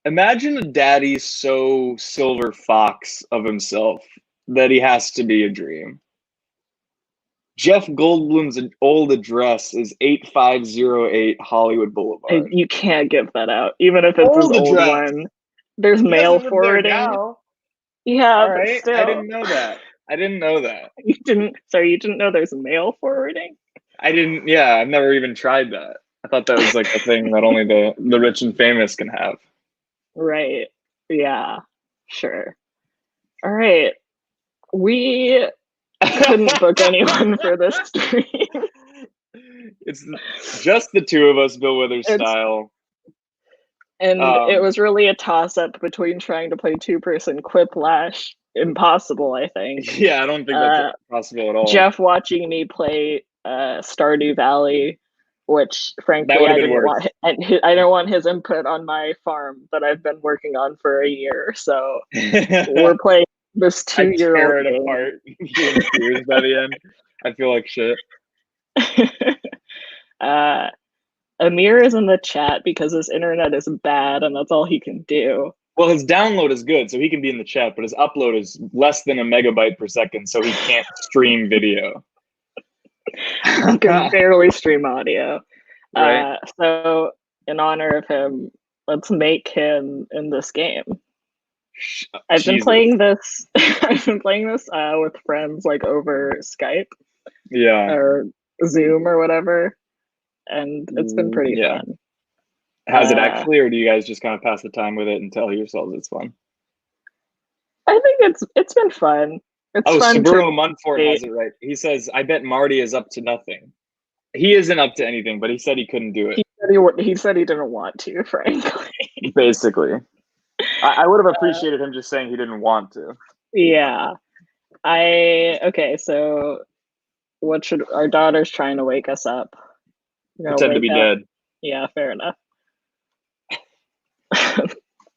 Imagine a daddy so silver fox of himself that he has to be a dream. Jeff Goldblum's old address is 8508 Hollywood Boulevard. You can't give that out, even if it's his Old old address. one. There's He mail doesn't live there forwarding. now. Yeah, All but right, still. I didn't know that. I didn't know that. You didn't. Sorry, you didn't know there's mail forwarding? I didn't. Yeah, I've never even tried that. I thought that was like a thing that only the rich and famous can have. Right. Yeah. Sure. All right. We couldn't book anyone for this stream. It's just the two of us, Bill Withers style. And it was really a toss-up between trying to play two-person Quiplash. Impossible, I think. Yeah, I don't think that's possible at all. Jeff watching me play Stardew Valley, which frankly I didn't want. I don't want his input on my farm that I've been working on for a year. So we're playing this 2-year-old game. Apart, getting tears by the end. I feel like shit. Amir is in the chat because his internet is bad and that's all he can do. Well, his download is good, so he can be in the chat, but his upload is less than a megabyte per second, so he can't stream video. He can barely stream audio. Right. So, in honor of him, let's make him in this game. I've been playing this. I've been playing this with friends, like over Skype, or Zoom or whatever, and it's been pretty fun. Has it actually, or do you guys just kind of pass the time with it and tell yourselves it's fun? I think it's been fun. It's fun. Saburo Munford has it right. He says, "I bet Marty is up to nothing." He isn't up to anything, but he said he couldn't do it. He said he didn't want to, frankly. Basically. I would have appreciated him just saying he didn't want to. Yeah. Okay, so what should our daughter's trying to wake us up? Pretend to be dead. Yeah, fair enough.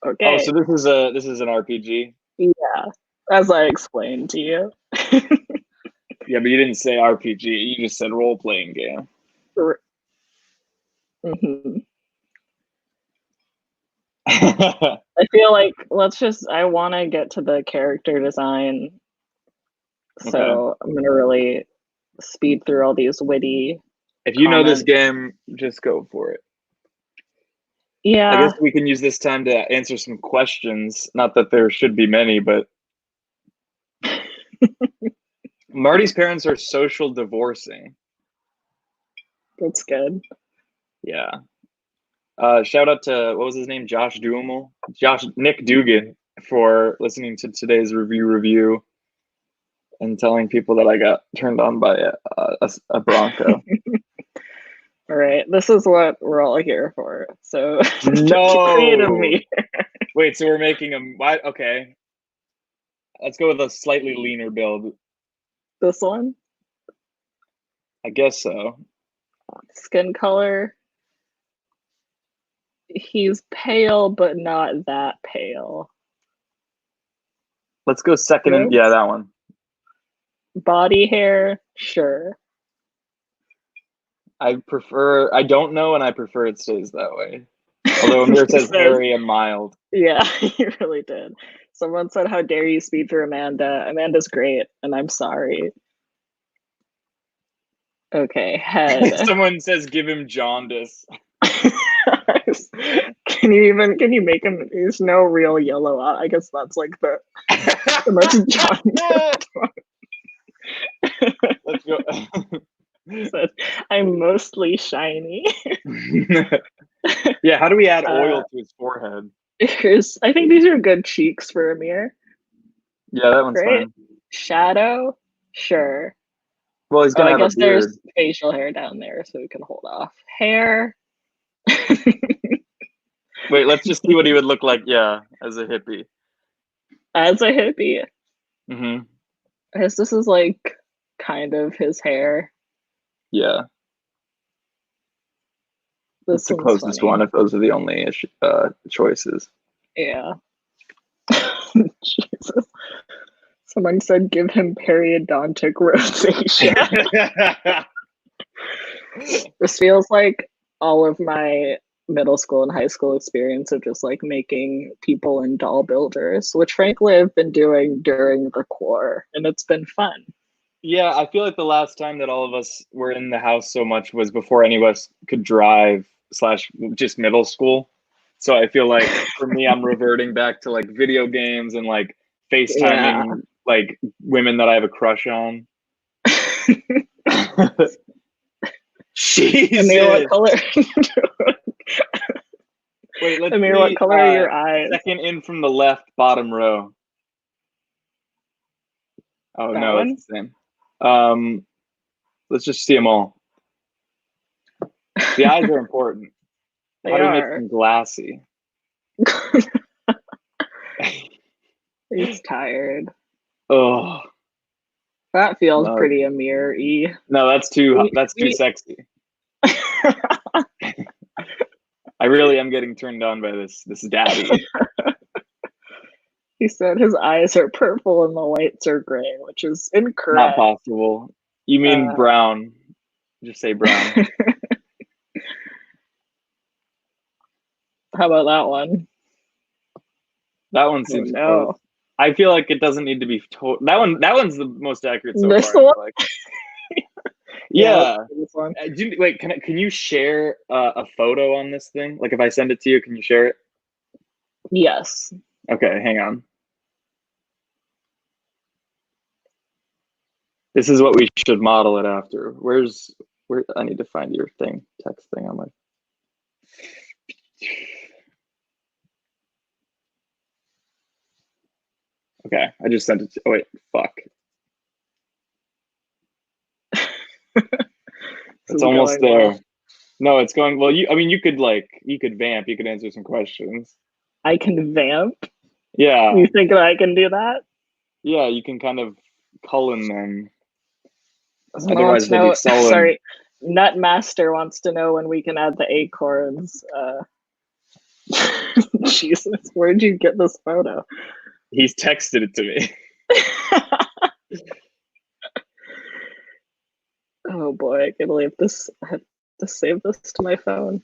Okay. Oh, so this is an RPG? Yeah, as I explained to you. Yeah, but you didn't say RPG. You just said role-playing game. Mm-hmm. I feel like I want to get to the character design. So I'm going to really speed through all these witty If you know this game, just go for it. Yeah. I guess we can use this time to answer some questions. Not that there should be many, but Marty's parents are social divorcing. That's good. Yeah. Shout out to, what was his name? Nick Dugan for listening to today's review and telling people that I got turned on by a Bronco. All right, this is what we're all here for. So no, wait. So we're making a okay. Let's go with a slightly leaner build. This one? I guess so. Skin color. He's pale, but not that pale. Let's go second. Yeah, that one. Body hair, sure. I don't know, and I prefer it stays that way. Although Amir says hairy and mild. Yeah, he really did. Someone said, "How dare you speed through Amanda? Amanda's great, and I'm sorry." Okay, head. Someone says, "Give him jaundice." Can you make him? There's no real yellow. I guess that's like the most jaundiced one. Let's go. Said, I'm mostly shiny. Yeah, how do we add oil to his forehead? I think these are good cheeks for Amir. Yeah, that one's fine. Shadow, sure. Well, he's gonna have I guess a beard. There's facial hair down there, so we can hold off. Hair. Wait, let's just see what he would look like. Yeah, as a hippie. As a hippie. Mm-hmm. I guess this is like kind of his hair. Yeah. That's the closest one, if those are the only choices. Yeah. Jesus. Someone said give him periodontic rosacea. This feels like all of my middle school and high school experience of just like making people in doll builders, which frankly I've been doing during the core, and it's been fun. Yeah, I feel like the last time that all of us were in the house so much was before any of us could drive slash just middle school. So I feel like for me, I'm reverting back to like video games and like FaceTiming like women that I have a crush on. Jesus. Amir, what color? Wait, let's Amir, see, what color are your eyes? Second in from the left, bottom row. Oh That no, one? it's the same. Let's just see them all. The eyes are important. How do we make them glassy? He's tired. Oh, that feels pretty Amir-y. No, that's too sexy. I really am getting turned on by this daddy. He said his eyes are purple and the whites are gray, which is Not incorrect. possible. You mean brown. Just say brown. How about that one? That one seems close. I feel like it doesn't need to be that one's the most accurate so this far. One? Like. Yeah. This one. Wait, can you share a photo on this thing? Like if I send it to you, can you share it? Yes. Okay, hang on. This is what we should model it after. Where I need to find your text thing on my. Okay, I just sent it to, oh wait, fuck. It's almost there. Well. No, it's going, well, you could vamp, you could answer some questions. I can vamp? Yeah. You think that I can do that? Yeah, you can kind of cullen them. Otherwise they'd be sullen. Sorry, Nutmaster wants to know when we can add the acorns. Jesus, where'd you get this photo? He's texted it to me. Oh boy, I can't believe this. I had to save this to my phone.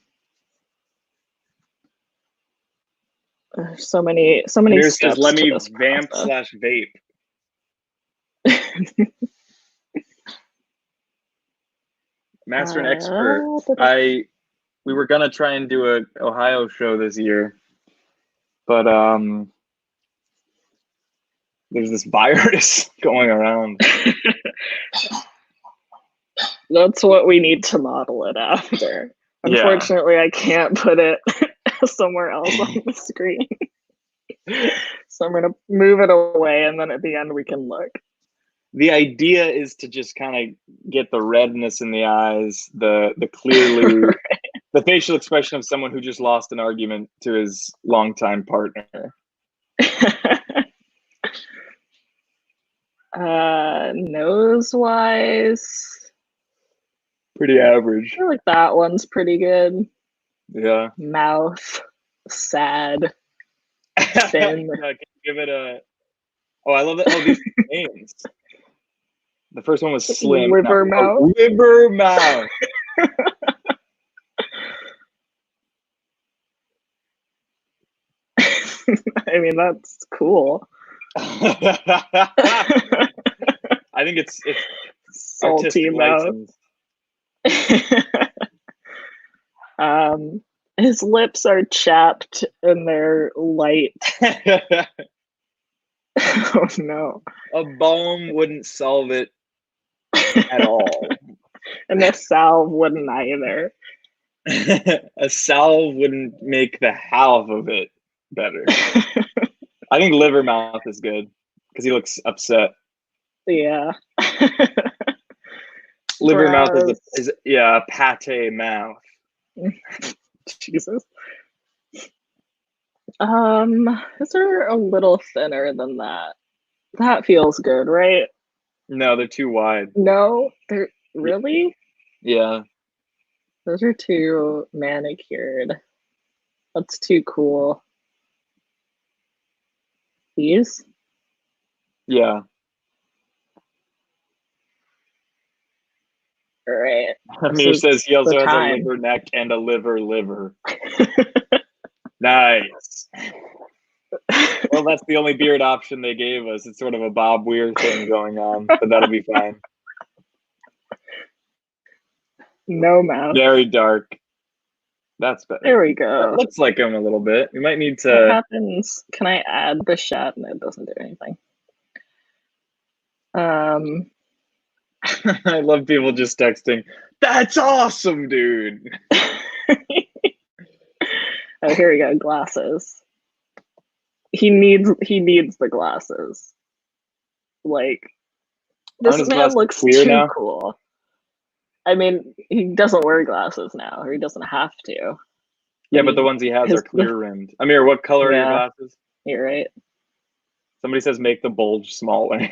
There's so many Amir steps says, let me to vamp slash vape. Master and expert. We were gonna try and do a Ohio show this year, but there's this virus going around. That's what we need to model it after. Unfortunately, I can't put it somewhere else on the screen. So I'm gonna move it away, and then at the end we can look. The idea is to just kind of get the redness in the eyes, the clearly right. The facial expression of someone who just lost an argument to his longtime partner. Nose wise, pretty average. I feel like that one's pretty good. Yeah. Mouth, sad, thin. Can you give it a? Oh, I love it. Oh, these names. The first one was slim. River mouth. Oh, river mouth. I mean, that's cool. I think it's salty mouth. His lips are chapped and they're light. Oh no. A balm wouldn't solve it at all. And a salve wouldn't either. A salve wouldn't make the half of it better. I think liver mouth is good because he looks upset. Yeah. Liver mouth is a pate mouth. Jesus. Is there a little thinner than that? That feels good, right? No, they're too wide. No, they're really? Yeah. Those are too manicured. That's too cool. These? Yeah. All right. Amir says he also has time. a liver neck and a liver. Nice. Well, that's the only beard option they gave us. It's sort of a Bob Weir thing going on, but that'll be fine. No mouth. Very dark. That's better. There we go. That looks like him a little bit. We might need to. What happens? Can I add the chat? And it doesn't do anything. I love people just texting. That's awesome, dude. Oh, here we go. Glasses. He needs the glasses. Like, this man looks too now? cool. I mean, he doesn't wear glasses now, or he doesn't have to. Yeah, but the ones he has are clear rimmed. Amir, what color are your glasses? You're right. Somebody says make the bulge smaller.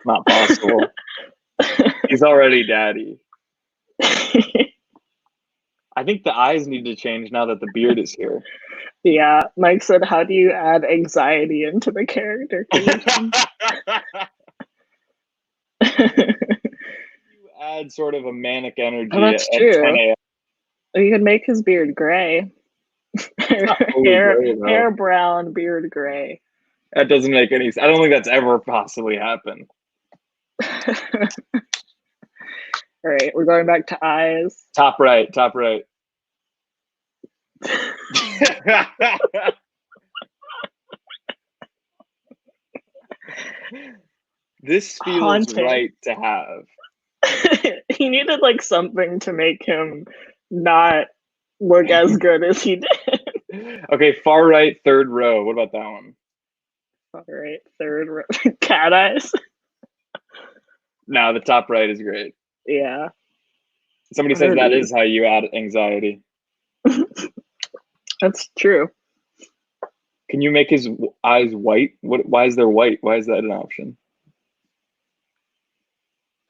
Not possible. He's already daddy. I think the eyes need to change now that the beard is here. Yeah, Mike said, how do you add anxiety into the character? You add sort of a manic energy at 10 a.m. You could make his beard gray. Hair brown, beard gray. That doesn't make any sense. I don't think that's ever possibly happened. All right, we're going back to eyes. Top right. This feels haunting. Right to have. He needed like something to make him not look as good as he did. Okay, far right, third row. What about that one? Far right, third row. Cat eyes. No, the top right is great. Yeah. Somebody says that is how you add anxiety. That's true. Can you make his eyes white? Why is there white? Why is that an option?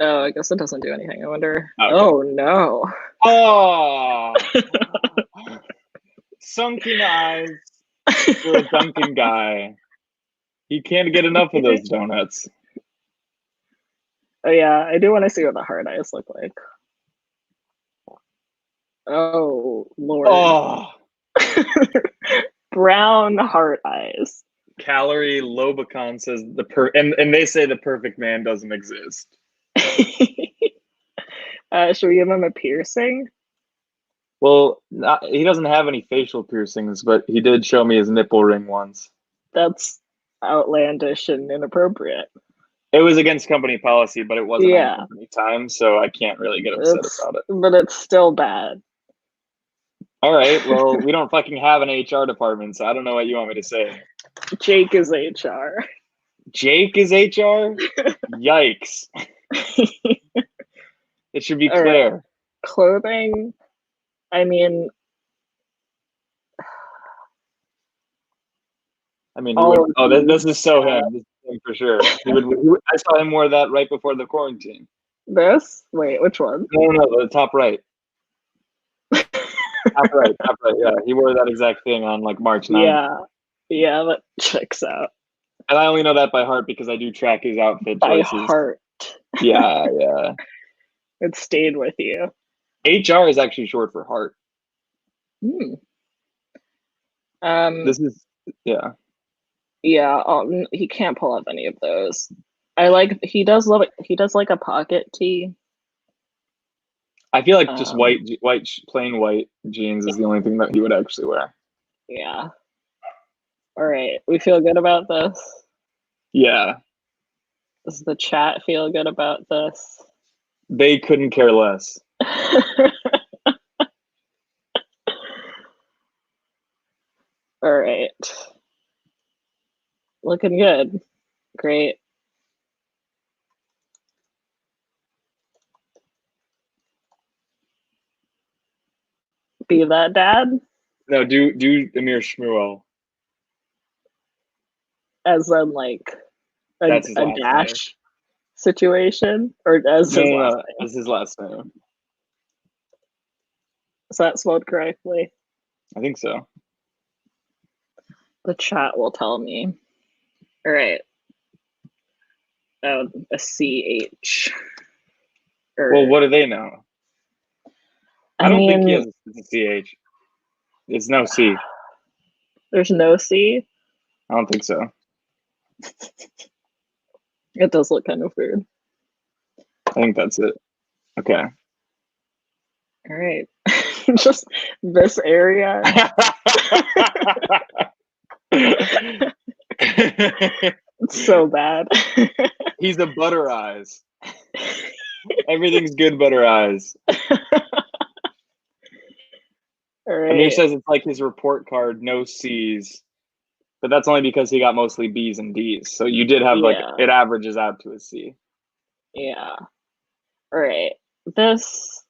Oh, I guess it doesn't do anything. I wonder. Okay. Oh, no. Oh! Sunken eyes for a Dunkin' guy. He can't get enough of those donuts. Oh, yeah. I do want to see what the hard eyes look like. Oh, Lord. Oh! Brown heart eyes. Calorie Lobicon says and they say the perfect man doesn't exist. Should we give him a piercing? Well, he doesn't have any facial piercings, but he did show me his nipple ring once. That's outlandish and inappropriate. It was against company policy, but it wasn't on company time, so I can't really get upset about it. But it's still bad. All right, well, we don't fucking have an HR department, so I don't know what you want me to say. Jake is HR. Jake is HR? Yikes. It should be Claire. Right. Clothing, I mean, this is so him. This is him for sure. I saw him wear that right before the quarantine. This? Wait, which one? No, the top right. top right. Yeah, he wore that exact thing on like March 9th. Yeah, that checks out. And I only know that by heart because I do track his outfit choices. By heart. Yeah. It stayed with you. HR is actually short for heart. This is he can't pull off any of those. He does like a pocket tee. I feel like just plain white jeans is the only thing that he would actually wear. Yeah. All right, we feel good about this. Yeah. Does the chat feel good about this? They couldn't care less. All right. Looking good. Great. Be that dad? No, do Amir Shmuel. As in like a dash situation? Or as his last name? As his last name. Is that spelled correctly? I think so. The chat will tell me. All right. Oh, a CH. Well, what do they know? I don't think he has a CH. It's no C. There's no C? I don't think so. It does look kind of weird. I think that's it. Okay. All right. Just this area. It's so bad. He's a butter eyes. Everything's good butter eyes. All right. Amir says it's like his report card, no C's. But that's only because he got mostly B's and D's. So you did have it averages out to a C. Yeah. All right. This,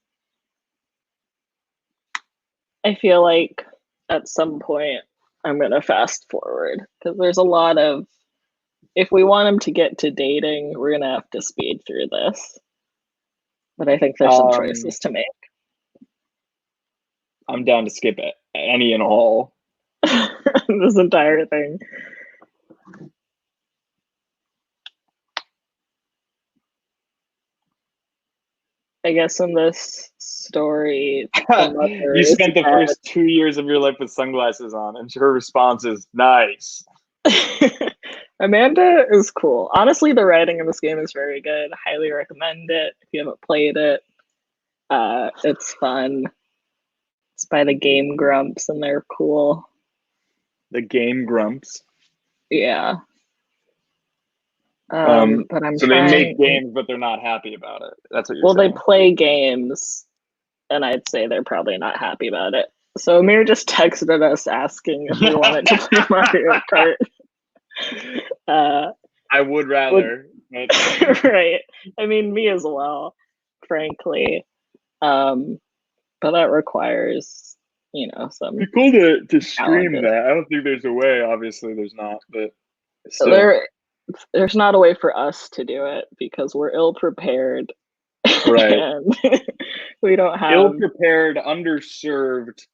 I feel like at some point I'm going to fast forward because there's a lot of, if we want him to get to dating, we're going to have to speed through this. But I think there's some choices to make. I'm down to skip it, any and all. This entire thing. I guess in this story, you spent the first 2 years of your life with sunglasses on, and her response is nice. Amanda is cool. Honestly, the writing in this game is very good. Highly recommend it if you haven't played it. It's fun. It's by the Game Grumps, and they're cool. The Game Grumps? Yeah. But I'm so they make games, but they're not happy about it. That's what you're saying. Well, they play games, and I'd say they're probably not happy about it. So Amir just texted us asking if we wanted to play Mario Kart. I would rather. Right. I mean, me as well, frankly. But that requires, some. It'd be cool to stream that. I don't think there's a way. Obviously, there's not. But still. There's not a way for us to do it because we're ill prepared. Right. And we don't have ill prepared, underserved,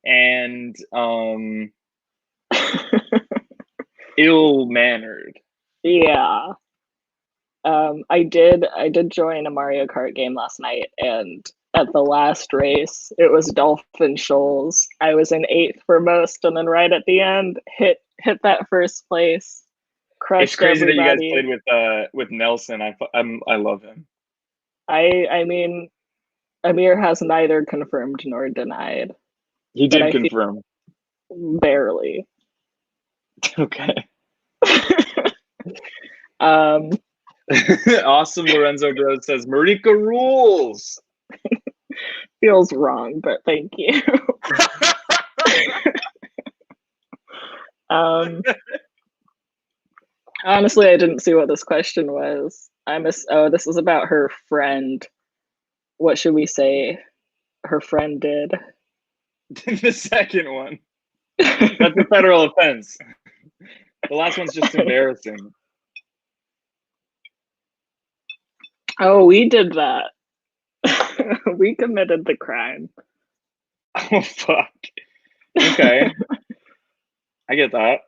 and ill mannered. Yeah. I did join a Mario Kart game last night, and at the last race, it was Dolphin Shoals. I was in 8th for most, and then right at the end, hit that first place. Crushed it's crazy everybody. that you guys played with Nelson. I love him. I mean, Amir has neither confirmed nor denied. He did confirm. Barely. Okay. Awesome. Lorenzo Gross says Marika rules. Feels wrong, but thank you. Honestly, I didn't see what this question was. This was about her friend. What should we say her friend did? The second one. That's a federal offense. The last one's just embarrassing. Oh, we did that. We committed the crime. Oh, fuck. Okay. I get that.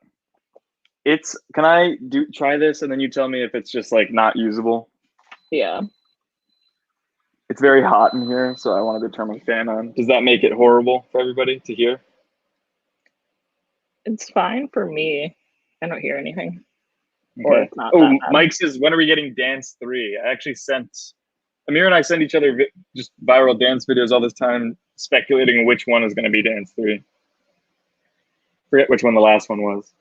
Can I try this and then you tell me if it's just like not usable? Yeah. It's very hot in here, so I want to turn my fan on. Does that make it horrible for everybody to hear? It's fine for me. I don't hear anything. Okay. Or it's not that bad. Mike says, when are we getting Dance 3? I actually Amir and I send each other just viral dance videos all this time, speculating which one is going to be Dance 3. Forget which one the last one was.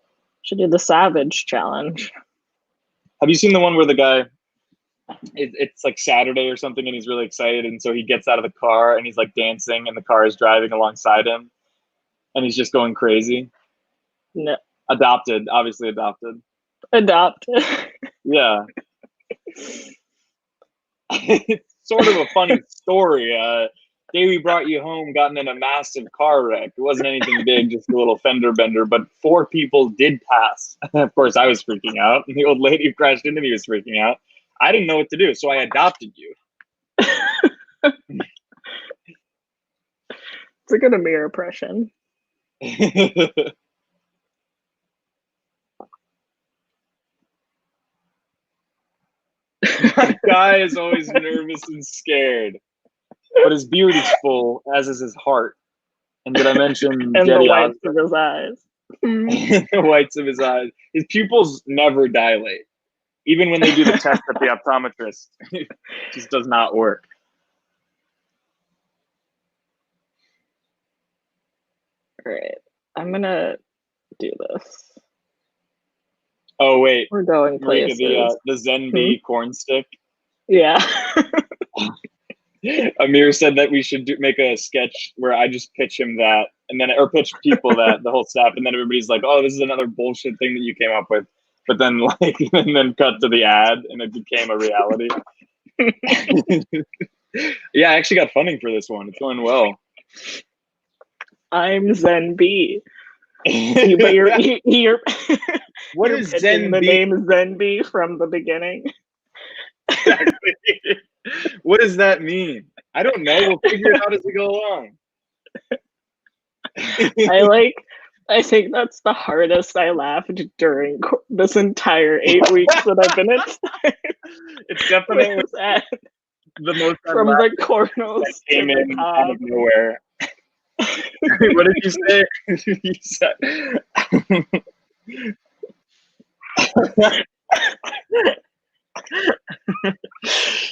Should do the Savage Challenge. Have you seen the one where the guy, it's like Saturday or something, and he's really excited, and so he gets out of the car, and he's like dancing, and the car is driving alongside him, and he's just going crazy? No. Obviously adopted. Adopted. Yeah. It's sort of a funny story. Day we brought you home, gotten in a massive car wreck. It wasn't anything big, just a little fender bender, but 4 people did pass. Of course, I was freaking out. The old lady who crashed into me was freaking out. I didn't know what to do, so I adopted you. It's a good Amir impression. My guy is always nervous and scared, but his beard is full, as is his heart. And did I mention and Getty the whites Osborne? of his eyes. The whites of his eyes. His pupils never dilate, even when they do the test at the optometrist. It just does not work. All right, I'm gonna do this. Oh wait, we're going places. Marika, the Zen-B corn stick. Yeah. Amir said that we should make a sketch where I just pitch him that, and then or pitch people that, the whole staff, and then everybody's like, "Oh, this is another bullshit thing that you came up with." But then and then cut to the ad, and it became a reality. Yeah, I actually got funding for this one. It's going well. I'm Zen-B. But you're what is Zen-B? The name is Zen-B from the beginning. Exactly. What does that mean? I don't know. We'll figure it out as we go along. I think that's the hardest I laughed during this entire 8 weeks that I've been in. It's definitely the most from the corners that came in out of nowhere. What did you say? You said.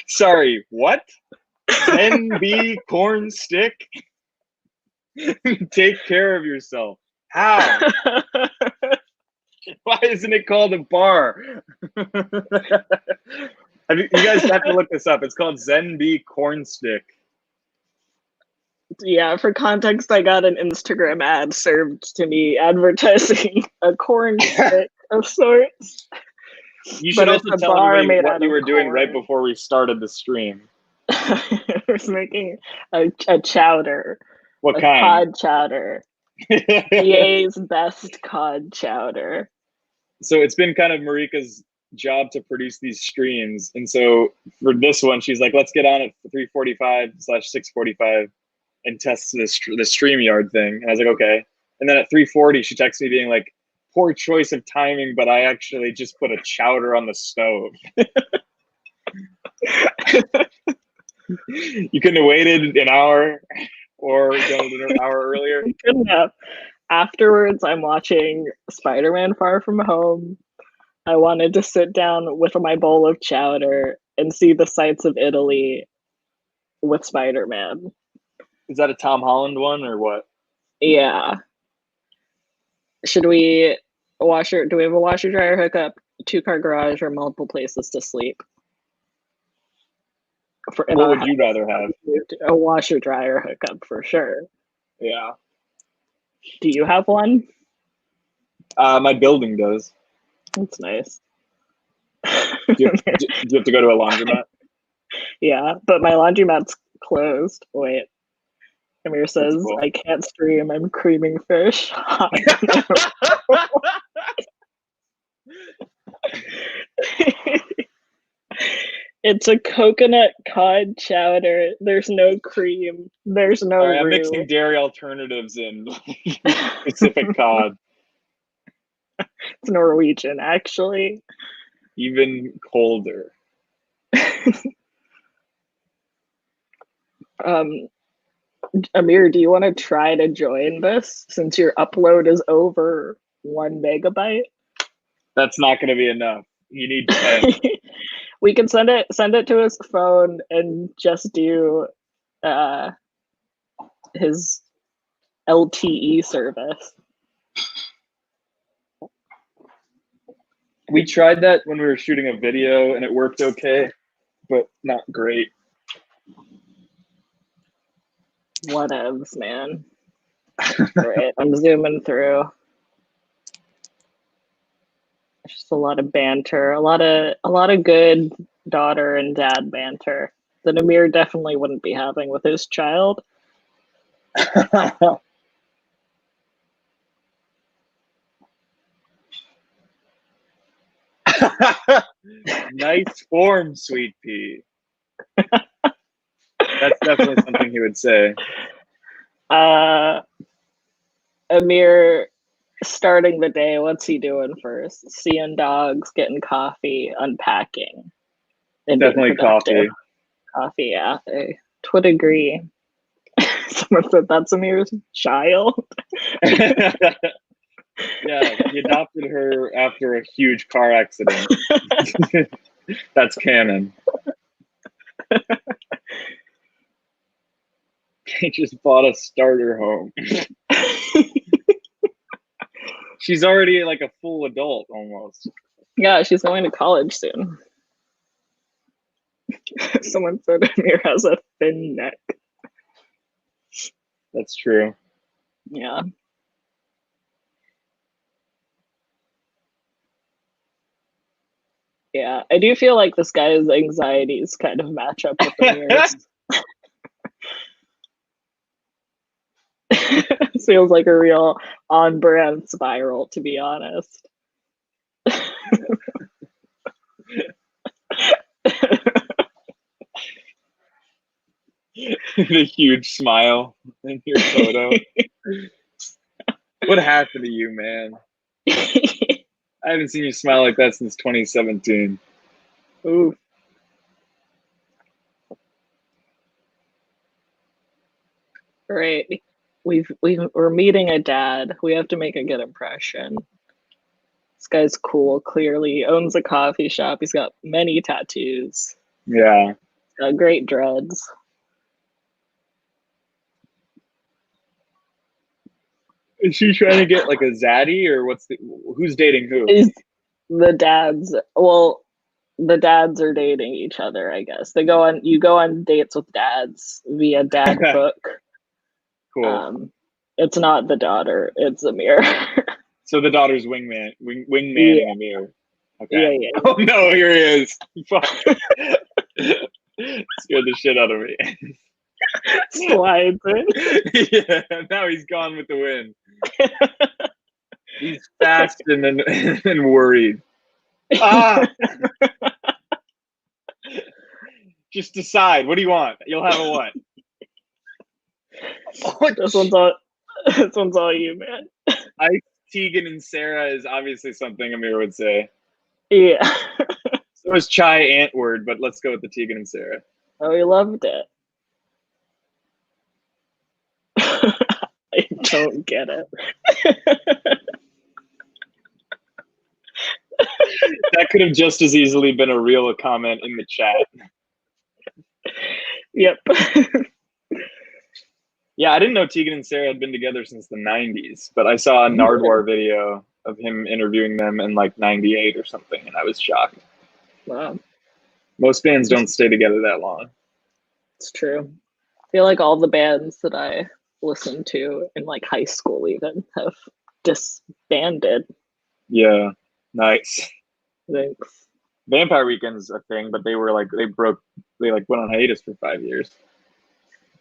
Sorry, what? Zen-B corn stick? Take care of yourself. How? Why isn't it called a bar? You guys have to look this up. It's called Zen-B corn stick. Yeah, for context, I got an Instagram ad served to me advertising a corn stick of sorts. You should also tell everybody what you were doing right before we started the stream. I was making a chowder. What kind? Cod chowder. EA's best cod chowder. So it's been kind of Marika's job to produce these streams, and so for this one, she's like, "Let's get on at 3:45/6:45 and test the StreamYard thing." And I was like, "Okay." And then at 3:40, she texts me being like, "Poor choice of timing, but I actually just put a chowder on the stove." You couldn't have waited an hour or done it an hour earlier? I couldn't have. Afterwards, I'm watching Spider-Man Far From Home. I wanted to sit down with my bowl of chowder and see the sights of Italy with Spider-Man. Is that a Tom Holland one or what? Yeah. Should we do we have a washer dryer hookup, 2-car garage, or multiple places to sleep? What would you rather have? A washer dryer hookup for sure. Yeah. Do you have one? My building does. That's nice. Do you have to go to a laundromat? Yeah, but my laundromat's closed. Wait. Amir says, cool. I can't stream, I'm creaming fish. It's a coconut cod chowder. There's no cream. There's no roux. I'm mixing dairy alternatives in. Pacific cod. It's Norwegian, actually. Even colder. Amir, do you want to try to join this since your upload is over 1 megabyte? That's not going to be enough. You need 10. We can send it to his phone and just do his LTE service. We tried that when we were shooting a video and it worked okay, but not great. Whatevs, man. Alright, I'm zooming through. Just a lot of banter, a lot of good daughter and dad banter that Amir definitely wouldn't be having with his child. Nice form, sweet pea. That's definitely something he would say. Amir, starting the day, what's he doing first? Seeing dogs, getting coffee, unpacking. and being Definitely productive. coffee. Coffee, yeah. I would agree. Someone said that's Amir's child. Yeah, he adopted her after a huge car accident. That's canon. He just bought a starter home. She's already like a full adult almost. Yeah, she's going to college soon. Someone said Amir has a thin neck. That's true. Yeah. Yeah, I do feel like this guy's anxieties kind of match up with Amir's. Feels like a real on-brand spiral, to be honest. The huge smile in your photo. What happened to you, man? I haven't seen you smile like that since 2017. Ooh. Right. We're meeting a dad. We have to make a good impression. This guy's cool, clearly. Owns a coffee shop. He's got many tattoos. Yeah. Got great dreads. Is she trying to get like a zaddy, or who's dating who? The dads. Well, the dads are dating each other, I guess. You go on dates with dads via dad book. Cool. It's not the daughter, it's Amir. So the daughter's wingmanning Yeah. Amir. Okay. Yeah. Oh no, here he is. Fuck. Scared the shit out of me. Slides in. Yeah, now he's gone with the wind. He's fast and worried. Ah! Just decide. What do you want? You'll have a what? This one's all you, man. Tegan and Sarah is obviously something Amir would say. Yeah. So is Chai Antword, but let's go with the Tegan and Sarah. Oh, he loved it. I don't get it. That could have just as easily been a real comment in the chat. Yep. Yeah, I didn't know Tegan and Sarah had been together since the 90s, but I saw a Nardwar video of him interviewing them in like 98 or something, and I was shocked. Wow. Most bands don't stay together that long. It's true. I feel like all the bands that I listened to in like high school even have disbanded. Yeah, nice. Thanks. Vampire Weekend's a thing, but they went on hiatus for 5 years.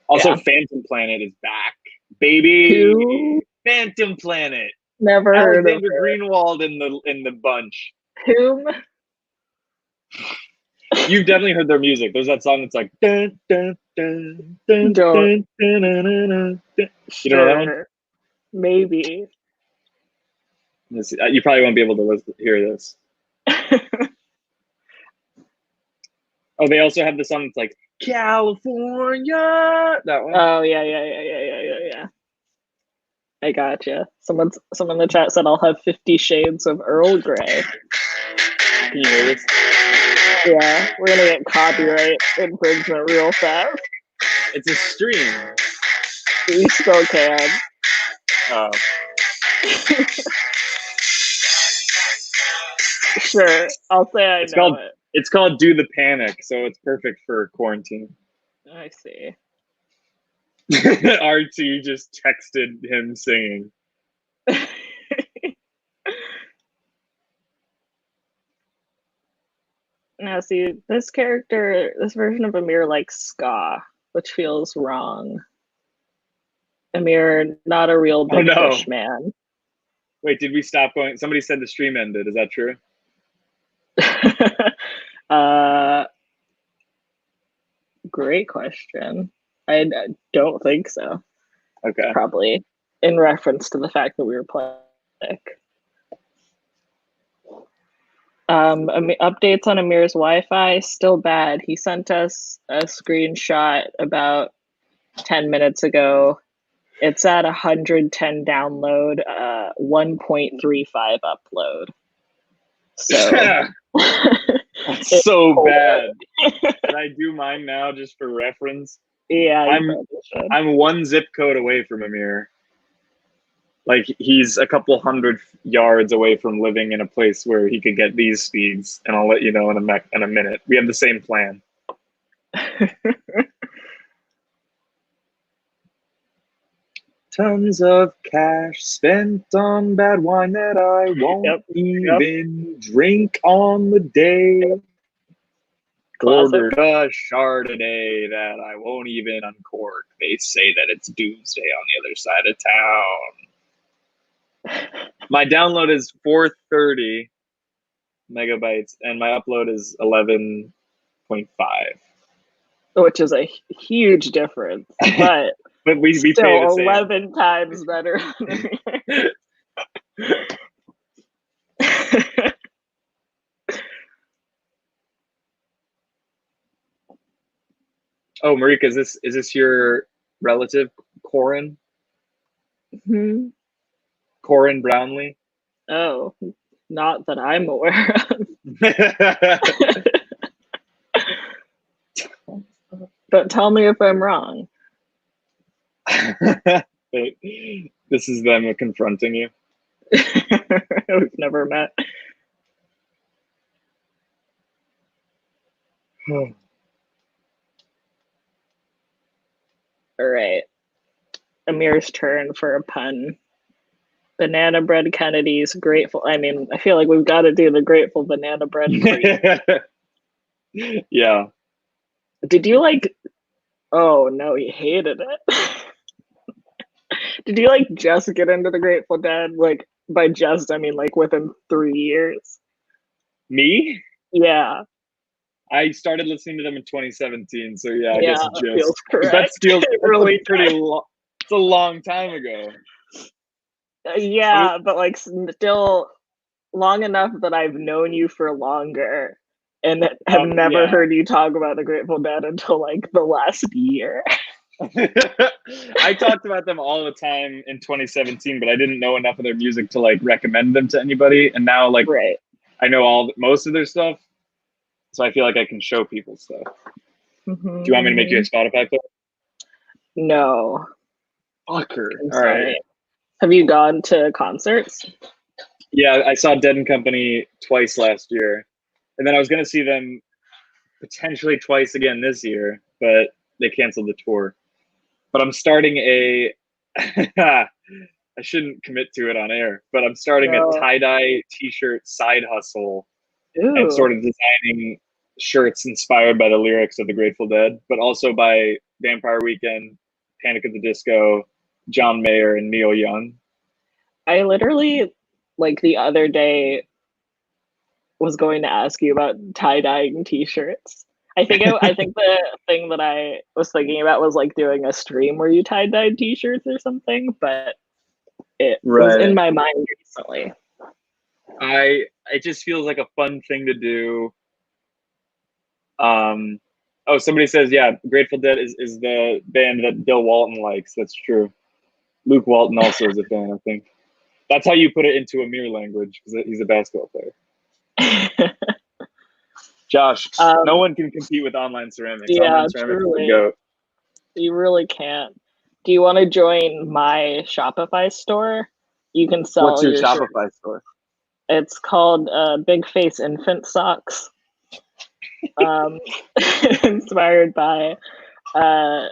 Also, yeah. Phantom Planet is back, baby. Who? Phantom Planet. Never heard of Alexander Greenwald in the bunch. Whom? You've definitely heard their music. There's that song that's like dun, dun, dun, dun, dun, dun, dun, dun, dun. You know that one? Maybe. You probably won't be able to hear this. Oh, they also have the song that's like California. That one. Oh yeah. I gotcha. Someone in the chat said I'll have 50 Shades of Earl Grey. Can you hear this? Yeah, we're gonna get copyright infringement real fast. It's a stream. We still can. Oh. Sure, I'll say I know it. It's called Do the Panic, so it's perfect for quarantine. I see. RT just texted him singing. Now, see, this version of Amir likes ska, which feels wrong. Amir, not a real big fish man. Wait, did we stop going? Somebody said the stream ended. Is that true? Great question. I don't think so. Okay. Probably in reference to the fact that we were playing. Updates on Amir's Wi-Fi, still bad. He sent us a screenshot about 10 minutes ago. It's at 110 download, 1.35 upload. So that's so bad. Can I do mine now just for reference? Yeah, I'm one zip code away from Amir. Like, he's a couple hundred yards away from living in a place where he could get these speeds, and I'll let you know in a minute. We have the same plan. Tons of cash spent on bad wine that I won't even drink on the day. Ordered a Chardonnay that I won't even uncork. They say that it's doomsday on the other side of town. My download is 430 megabytes, and my upload is 11.5. Which is a huge difference, but but we still pay the same. 11 times better. Oh, Marika, is this your relative, Corin? Hmm? Corin Brownlee? Oh, not that I'm aware of. But tell me if I'm wrong. This is them confronting you. We've never met. All right. Amir's turn for a pun. Banana Bread Kennedy's Grateful. I mean, I feel like we've got to do the Grateful Banana Bread Cream. Yeah. Did you like? Oh no, he hated it. Did you like just get into the Grateful Dead? Like, by just I mean like within 3 years. Me? Yeah. I started listening to them in 2017, so yeah, I guess just feels correct. that feels really pretty long. It's a long time ago. Yeah, but like still long enough that I've known you for longer and have never heard you talk about the Grateful Dead until like the last year. I talked about them all the time in 2017, but I didn't know enough of their music to like recommend them to anybody. And now, like, I know most of their stuff, so I feel like I can show people stuff. Mm-hmm. Do you want me to make you a Spotify player? No. Fucker. All right. Have you gone to concerts? Yeah, I saw Dead and Company twice last year, and then I was going to see them potentially twice again this year, but they canceled the tour. But I'm starting a I shouldn't commit to it on air, but I'm starting a tie-dye t-shirt side hustle. Ooh. And sort of designing shirts inspired by the lyrics of the Grateful Dead, but also by Vampire Weekend, Panic at the Disco, John Mayer, and Neil Young. I literally, like the other day, was going to ask you about tie-dyeing t-shirts. I think the thing that I was thinking about was like doing a stream where you tie-dyed t-shirts or something, but it was in my mind recently. It just feels like a fun thing to do. Oh, somebody says, yeah, Grateful Dead is the band that Bill Walton likes. That's true. Luke Walton also is a fan, I think. That's how you put it into Amir language, because he's a basketball player. Josh, no one can compete with online ceramics. Yeah, online ceramics is the GOAT. You really can't. Do you want to join my Shopify store? You can sell. What's your Shopify store? It's called Big Face Infant Socks. Inspired by a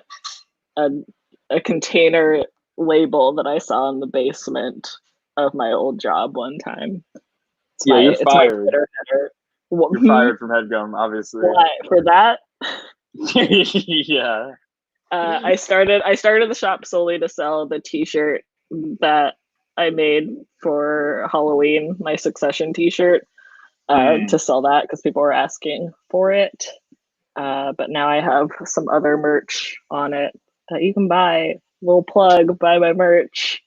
container label that I saw in the basement of my old job one time. You're fired. You're fired from Headgum, obviously. Why? For that? Yeah. I started the shop solely to sell the t-shirt that I made for Halloween, my Succession t-shirt, to sell that because people were asking for it. But now I have some other merch on it that you can buy. Little plug, buy my merch.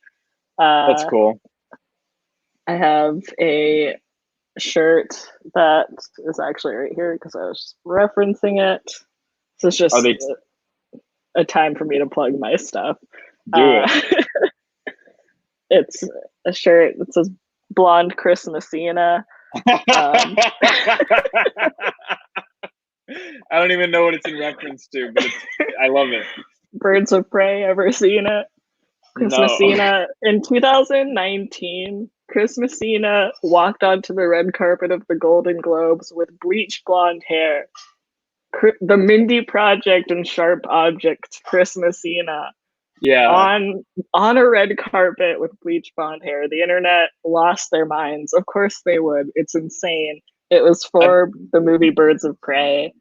That's cool. I have a shirt that is actually right here because I was just referencing it. So it's just a time for me to plug my stuff. Do it. It's a shirt that says Blonde Christmasina. I don't even know what it's in reference to, but I love it. Birds of Prey, ever seen it? Christmasina. No. In 2019, Christmasina walked onto the red carpet of the Golden Globes with bleached blonde hair. The Mindy Project and Sharp Objects, Christmasina. Yeah. On a red carpet with bleached blonde hair. The internet lost their minds. Of course they would. It's insane. It was for the movie Birds of Prey.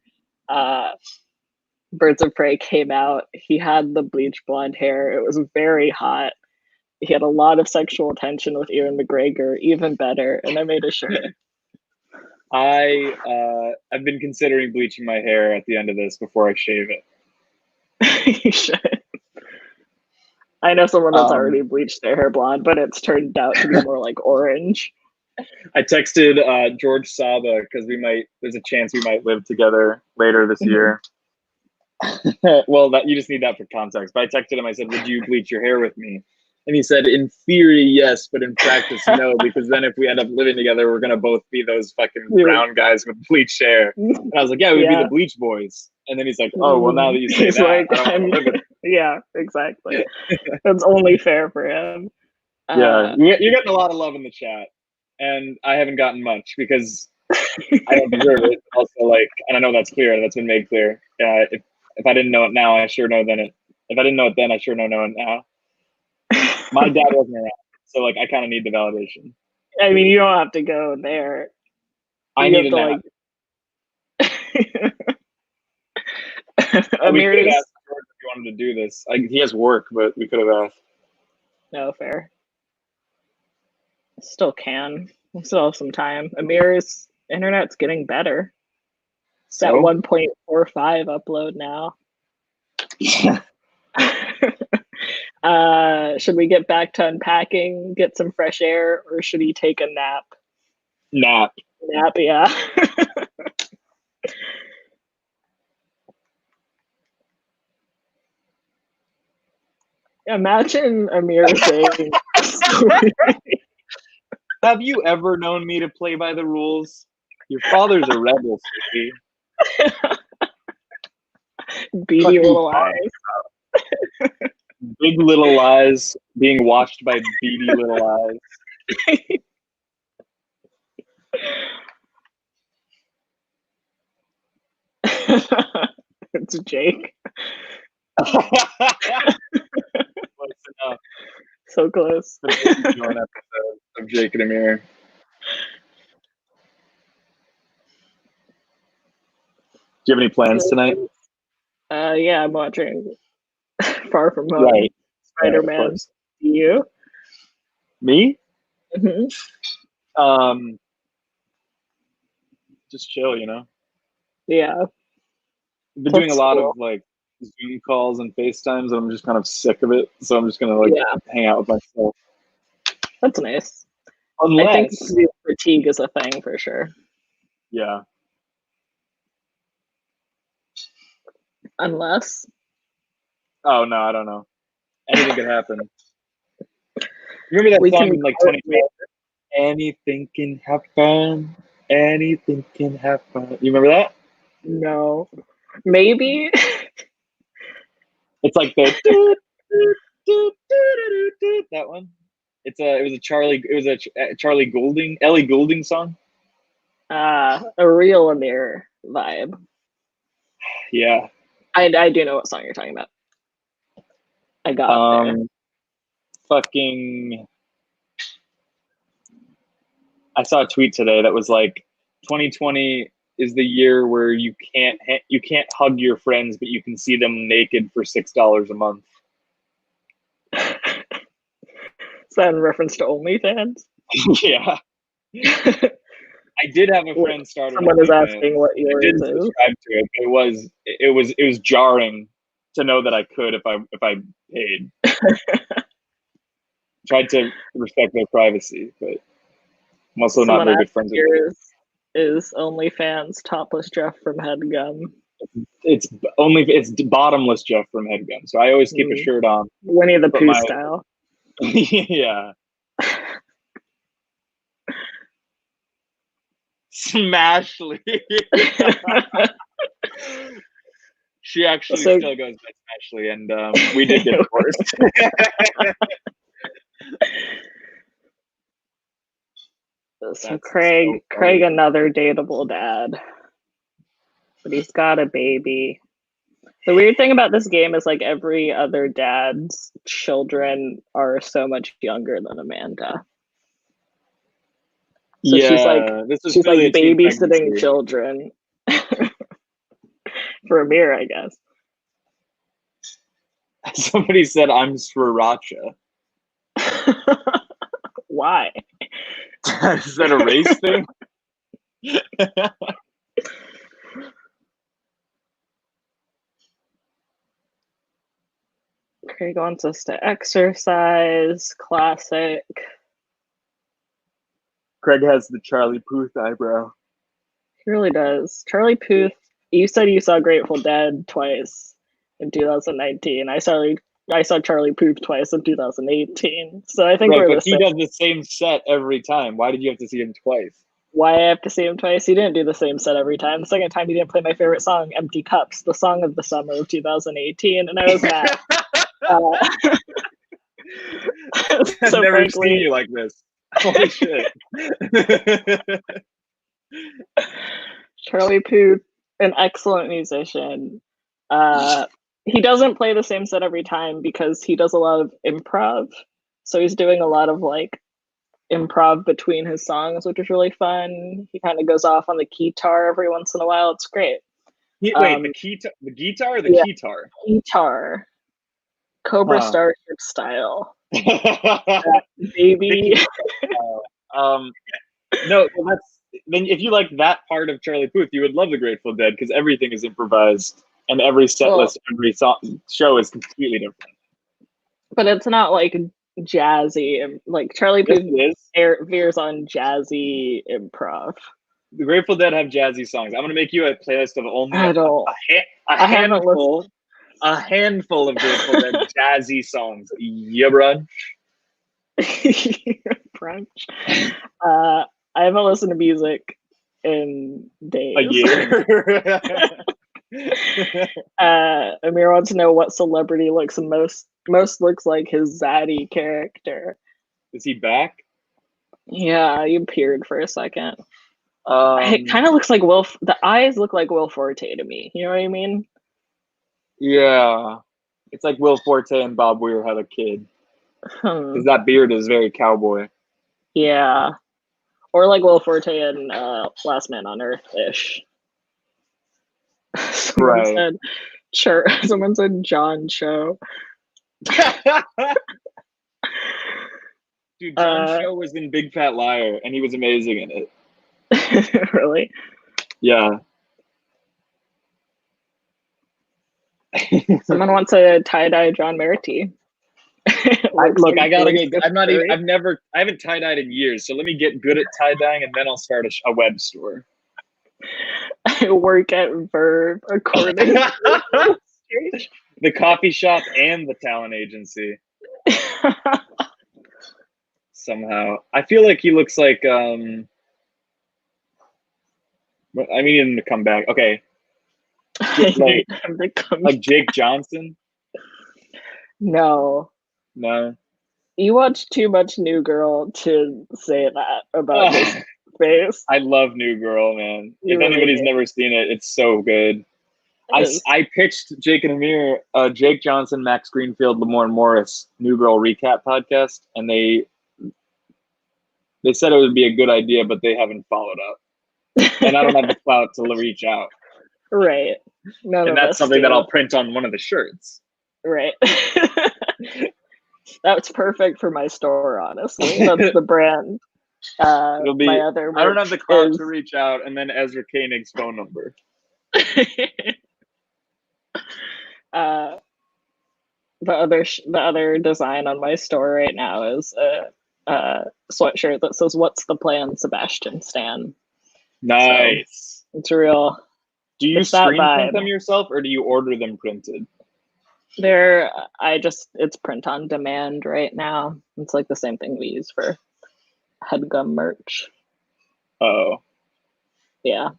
Birds of Prey came out. He had the bleached blonde hair. It was very hot. He had a lot of sexual tension with Ewan McGregor, even better. And I made a shirt. I've been considering bleaching my hair at the end of this before I shave it. You should. I know someone that's already bleached their hair blonde, but it's turned out to be more like orange. I texted George Saba because there's a chance we might live together later this year. Well, you just need that for context. But I texted him, I said, would you bleach your hair with me? And he said, in theory, yes, but in practice, no, because then if we end up living together, we're going to both be those fucking brown guys with bleached hair. And I was like, yeah, we'd be the bleach boys. And then he's like, oh, well, now that you say that, like, I don't want to live with him. Yeah, exactly. That's only fair for him. Yeah, you're getting a lot of love in the chat. And I haven't gotten much because I don't deserve it. Also, like, and I know that's clear. That's been made clear. If I didn't know it now, I sure know then. If I didn't know it then, I sure know it now. My dad wasn't around, so like I kind of need the validation. I mean, you don't have to go there. I need a nap. Amir, we could have asked George if he wanted to do this. He has work, but we could have asked. No, fair. Still can. We still have some time. Amir's internet's getting better. It's at 1.45 upload now. Should we get back to unpacking, get some fresh air, or should he take a nap? Nap, yeah. Imagine Amir saying, have you ever known me to play by the rules? Your father's a rebel, Susie. Beady little eyes. Big little eyes being watched by beady little eyes. It's Jake. So close. Episode of Jake and Amir. Do you have any plans tonight? Yeah, I'm watching Far From Home. Right. Spider-Man. You? Me? Mm-hmm. Just chill, you know? Yeah. I've been doing a lot of like Zoom calls and FaceTimes, and I'm just kind of sick of it. So I'm just gonna like hang out with myself. That's nice. Unless I think fatigue is a thing for sure. Yeah. Unless. Oh no, I don't know. Anything could happen. Remember that song in like 2012? Anything can happen. Anything can happen. You remember that? No. Maybe. It's like the that one. It was a Charlie Goulding, Ellie Goulding song. A real Amir vibe. Yeah. I do know what song you're talking about. I got there. Fucking. I saw a tweet today that was like, 2020 is the year where you can't hug your friends, but you can see them naked for $6 a month. Is that in reference to OnlyFans? Yeah. I did have a friend start. Someone is asking what yours is. I didn't subscribe to it. It was jarring to know that I could if I paid. Tried to respect their privacy, but I'm also not very good friends with him. Is OnlyFans topless Jeff from Headgum. It's bottomless Jeff from Headgum. So I always keep a shirt on. Winnie the Pooh style. Yeah. Smashly. She actually still goes by Smashly, and we did get divorced. So Craig, another dateable dad, but he's got a baby. The weird thing about this game is like every other dad's children are so much younger than Amanda. So she's like babysitting children for Amir, I guess. Somebody said I'm sriracha. Why? Is that a race thing? Craig wants us to exercise. Classic. Craig has the Charlie Puth eyebrow. He really does. Charlie Puth, you said you saw Grateful Dead twice in 2019. I saw Charlie Puth twice in 2018. So I think but he does the same set every time. Why did you have to see him twice? Why I have to see him twice? He didn't do the same set every time. The second time he didn't play my favorite song, Empty Cups, the song of the summer of 2018, and I was mad. I've never seen you like this. Holy shit. Charlie Puth, an excellent musician. He doesn't play the same set every time because he does a lot of improv. So he's doing a lot of like improv between his songs, which is really fun. He kind of goes off on the guitar every once in a while. It's great. Wait, the guitar or the keytar? Guitar. Cobra Starship style. Baby. No, then if you like that part of Charlie Puth, you would love the Grateful Dead because everything is improvised and every set list, every show is completely different. But it's not like jazzy, and like Charlie Puth veers on jazzy improv. The Grateful Dead have jazzy songs. I'm gonna make you a playlist of only a handful of Grateful Dead jazzy songs. Yeah, brunch. Brunch. I haven't listened to music in days. A year. Amir wants to know what celebrity looks most looks like his Zaddy character. Is he back? Yeah, he appeared for a second. It kind of looks like the eyes look like Will Forte to me. You know what I mean? Yeah. It's like Will Forte and Bob Weir had a kid. Because that beard is very cowboy. Yeah. Or like Will Forte and Last Man on Earth-ish. Someone said John Cho. Dude, John Cho was in Big Fat Liar, and he was amazing in it. Really? Yeah. Someone wants a tie-dye John Merity. Look, I gotta get. I haven't tie-dyed in years, so let me get good at tie-dyeing, and then I'll start a web store. I work at Verve according to the coffee shop and the talent agency. Somehow, I feel like he looks like. I need him to come back. Okay. Like Jake Johnson. No. You watch too much New Girl to say that about his face. I love New Girl, man. If anybody's never seen it, it's so good. I pitched Jake and Amir, Jake Johnson, Max Greenfield, Lamorne Morris New Girl recap podcast, and they said it would be a good idea, but they haven't followed up. And I don't have the clout to reach out. Right. And that's something that I'll print on one of the shirts. Right. That's perfect for my store, honestly. That's the brand. It'll be, my other I don't have the clout to reach out, and then Ezra Koenig's phone number. The other design on my store right now is sweatshirt that says "What's the plan, Sebastian Stan?" Nice. So it's real. Do you It's that screen print vibe. them yourself, or do you order them printed? It's print on demand right now. It's like the same thing we use for Headgum merch. Oh, Yeah.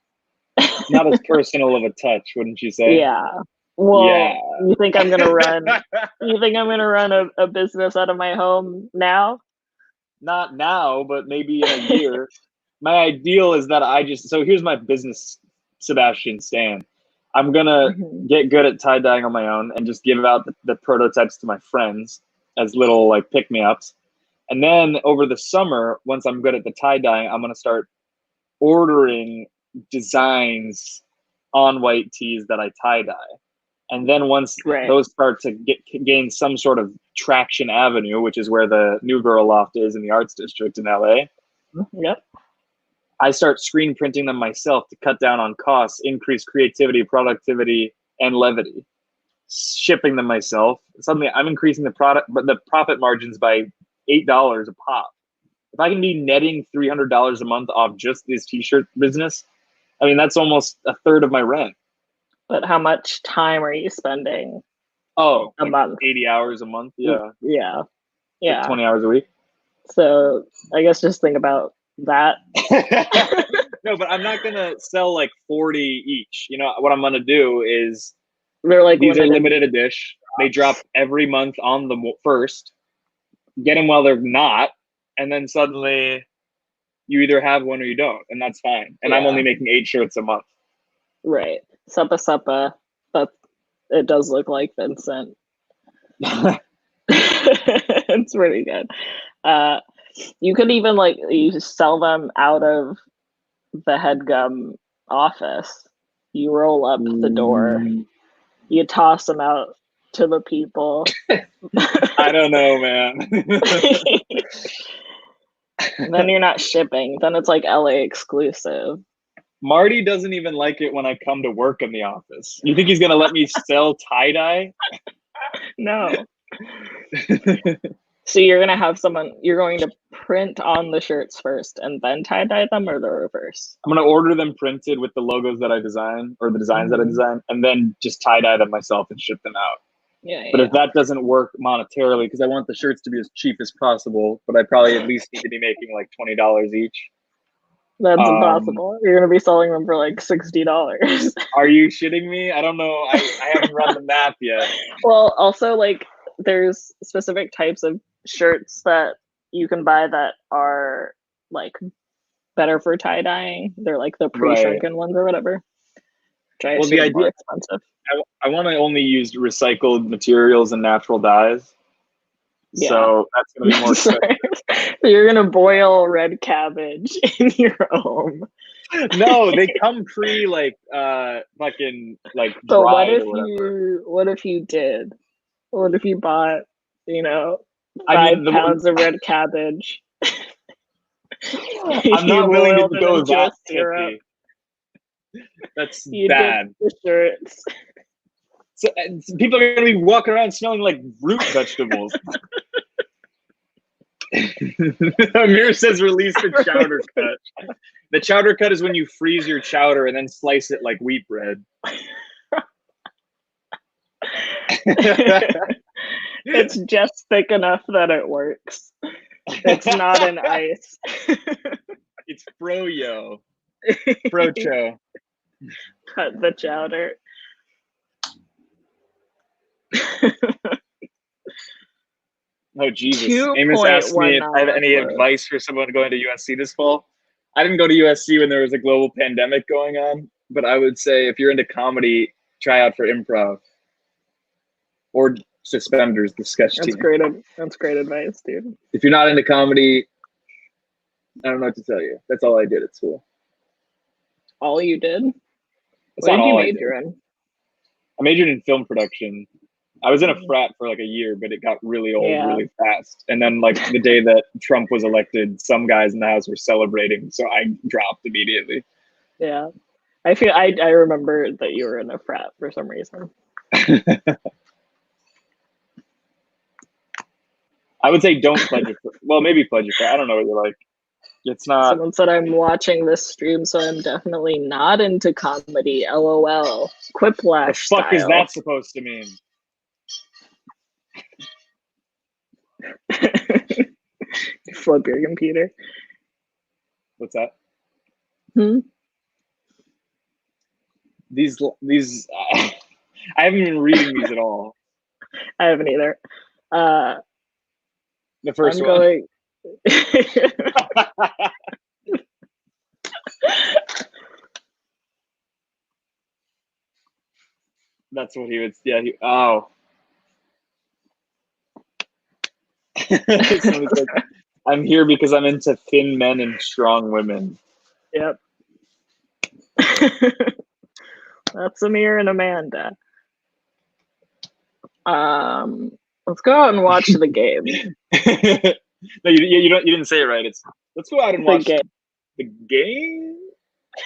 not as personal of a touch, wouldn't you say? Yeah. Well, Yeah. you think I'm gonna run? You think I'm gonna run a business out of my home now? Not now, but maybe in a year. My ideal is that so here's my business, Sebastian Stan. I'm gonna get good at tie dyeing on my own and just give out the prototypes to my friends as little like pick me ups. And then over the summer, once I'm good at the tie dyeing, I'm gonna start ordering designs on white tees that I tie dye. And then once those start to gain some sort of traction avenue, which is where the New Girl Loft is in the Arts District in LA. Yep. I start screen printing them myself to cut down on costs, increase creativity, productivity, and levity. Shipping them myself. Suddenly I'm increasing the profit margins by $8 a pop. If I can be netting $300 a month off just this t-shirt business, I mean, that's almost a third of my rent. But how much time are you spending? Oh, a month. 80 hours a month. Yeah. Yeah. Like 20 hours a week. So I guess just think about that. No, but I'm not gonna sell like 40 each. You know what I'm gonna do is they're like these are limited edition. They drop every month on the first. Get them while they're not, and then suddenly you either have one or you don't, and that's fine. And I'm only making 8 shirts a month. Right, suppa. But it does look like Vincent. It's pretty good. You could even you sell them out of the Headgum office. You roll up the door, you toss them out to the people. I don't know, man. Then you're not shipping. Then it's like LA exclusive. Marty doesn't even like it when I come to work in the office. You think he's gonna let me sell tie-dye? No. So you're gonna have you're going to print on the shirts first and then tie-dye them, or the reverse? I'm gonna order them printed with the logos that I design, or the designs that I design, and then just tie-dye them myself and ship them out. But if that doesn't work monetarily, because I want the shirts to be as cheap as possible, but I probably at least need to be making like $20 each. That's impossible. You're gonna be selling them for like $60. Are you shitting me? I don't know. I haven't run the math yet. Well, also like there's specific types of shirts that you can buy that are like better for tie dyeing. They're like the pre-shrunken ones or whatever. Well, the idea expensive. I want to only use recycled materials and natural dyes. Yeah. So that's going to be more expensive. So you're going to boil red cabbage in your home. No, they come pre fucking like dried. But what if you did? What if you bought, 5 pounds of red cabbage? I'm not willing to go that hippie. That's bad. The shirts. So, people are going to be walking around smelling like root vegetables. Amir says release the chowder cut. The chowder cut is when you freeze your chowder and then slice it like wheat bread. It's just thick enough that it works. It's not an ice. It's froyo. Frocho. Cut the chowder. Oh, Jesus. Amos asked me if I have any advice for someone going to USC this fall. I didn't go to USC when there was a global pandemic going on, but I would say if you're into comedy, try out for improv. Or Suspenders, the sketch team. That's great advice, dude. If you're not into comedy, I don't know what to tell you. That's all I did at school. All you did? What did you major in? I majored in film production. I was in a frat for like a year, but it got really old really fast. And then like the day that Trump was elected, some guys in the house were celebrating, so I dropped immediately. Yeah. I remember that you were in a frat for some reason. I would say don't pledge your. Well, maybe pledge your. I don't know what you're like. It's not. Someone said I'm watching this stream, so I'm definitely not into comedy. LOL. Quiplash The fuck style. is that supposed to mean? Flip your computer. What's that? These. I haven't been reading these at all. I haven't either. The first I'm one. going. That's what he would. Yeah. Oh. Like, I'm here because I'm into thin men and strong women. Yep. That's Amir and Amanda. Let's go out and watch the game. No, you don't. You didn't say it right. It's let's go out and watch the game.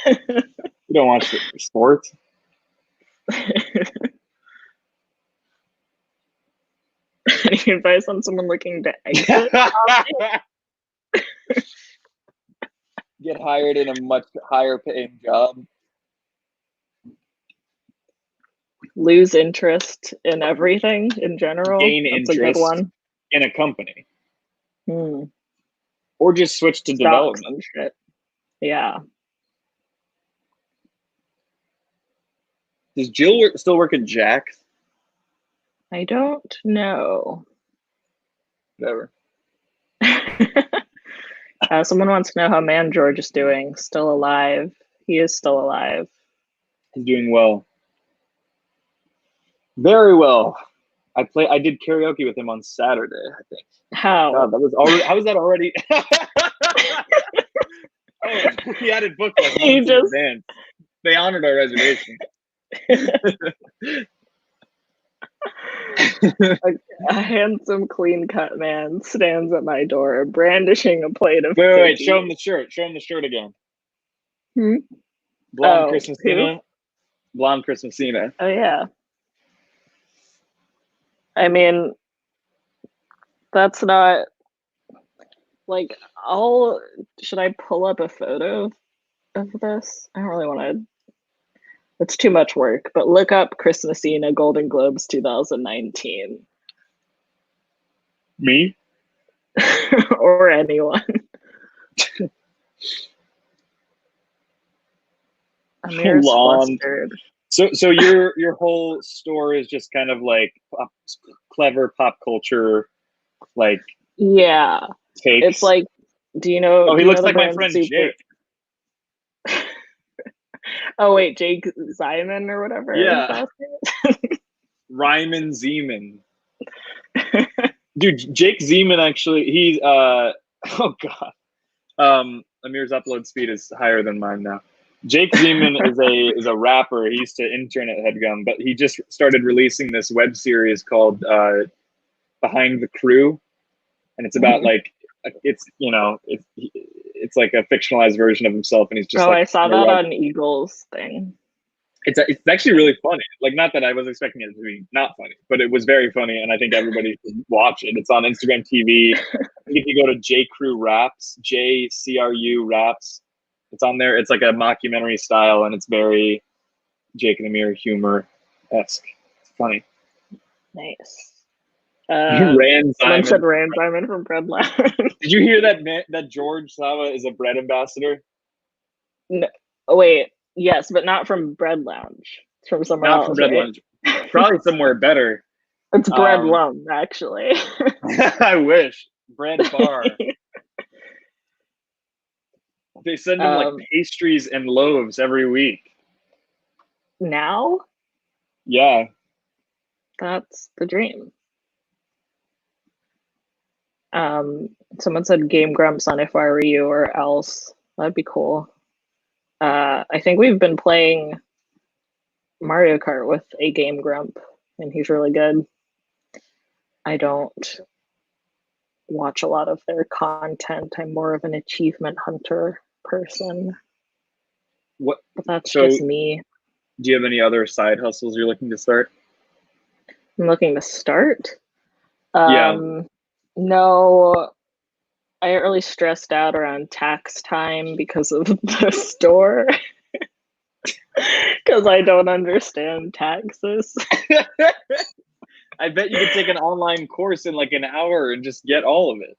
You don't watch the sports. Any advice on someone looking to exit? Get hired in a much higher paying job. Lose interest in everything in general. Gain That's interest a good one. In a company. Or just switch to development. And shit. Yeah. Does Jill still work at Jack's? I don't know. Whatever. Someone wants to know how Man George is doing. Still alive. He is still alive. He's doing well. Very well. I did karaoke with him on Saturday, I think. How? God, that was already. How was that already? Oh, we had it booked like months in advance. They honored our reservation. A handsome, clean-cut man stands at my door, brandishing a plate of. Wait! Show him the shirt. Show him the shirt again. Blonde Christmasina. Blonde Christmasina. Oh yeah. I mean, that's not like should I pull up a photo of this? I don't really want to. It's too much work, but look up Christmasina Golden Globes 2019. Me? Or anyone. Amir's flustered. So your whole store is just kind of like clever pop culture, like yeah. takes. It's like, do you know? Oh, he looks like my friend Jake. Oh wait, Jake Zyman or whatever. Yeah. Ryman Zeman. Dude, Jake Zeman actually. He's oh god. Amir's upload speed is higher than mine now. Jake Zeman is a rapper. He used to intern at Headgum, but he just started releasing this web series called Behind the Crew, and it's about like it's like a fictionalized version of himself, and he's just. I saw that on Eagles thing. It's actually really funny. Like, not that I was expecting it to be not funny, but it was very funny, and I think everybody should watch it. It's on Instagram TV. If you go to J Crew Raps, JCRU Raps, it's on there. It's like a mockumentary style, and it's very Jake and Amir humor-esque. It's funny. Nice. Someone said Rand Simon from Bread Lounge. Did you hear that George Sava is a bread ambassador? No, wait. Yes, but not from Bread Lounge. It's from somewhere else. Not from Bread Lounge. Probably somewhere better. It's Bread Lum, actually. I wish. Bread Bar. They send him like pastries and loaves every week. Now? Yeah. That's the dream. Someone said Game Grumps on If I Were You or Else. That'd be cool. I think we've been playing Mario Kart with a Game Grump, and he's really good. I don't watch a lot of their content. I'm more of an achievement hunter person. But that's just me. Do you have any other side hustles you're looking to start? I'm looking to start? Yeah. No, I get really stressed out around tax time because of the store. Because I don't understand taxes. I bet you could take an online course in like an hour and just get all of it.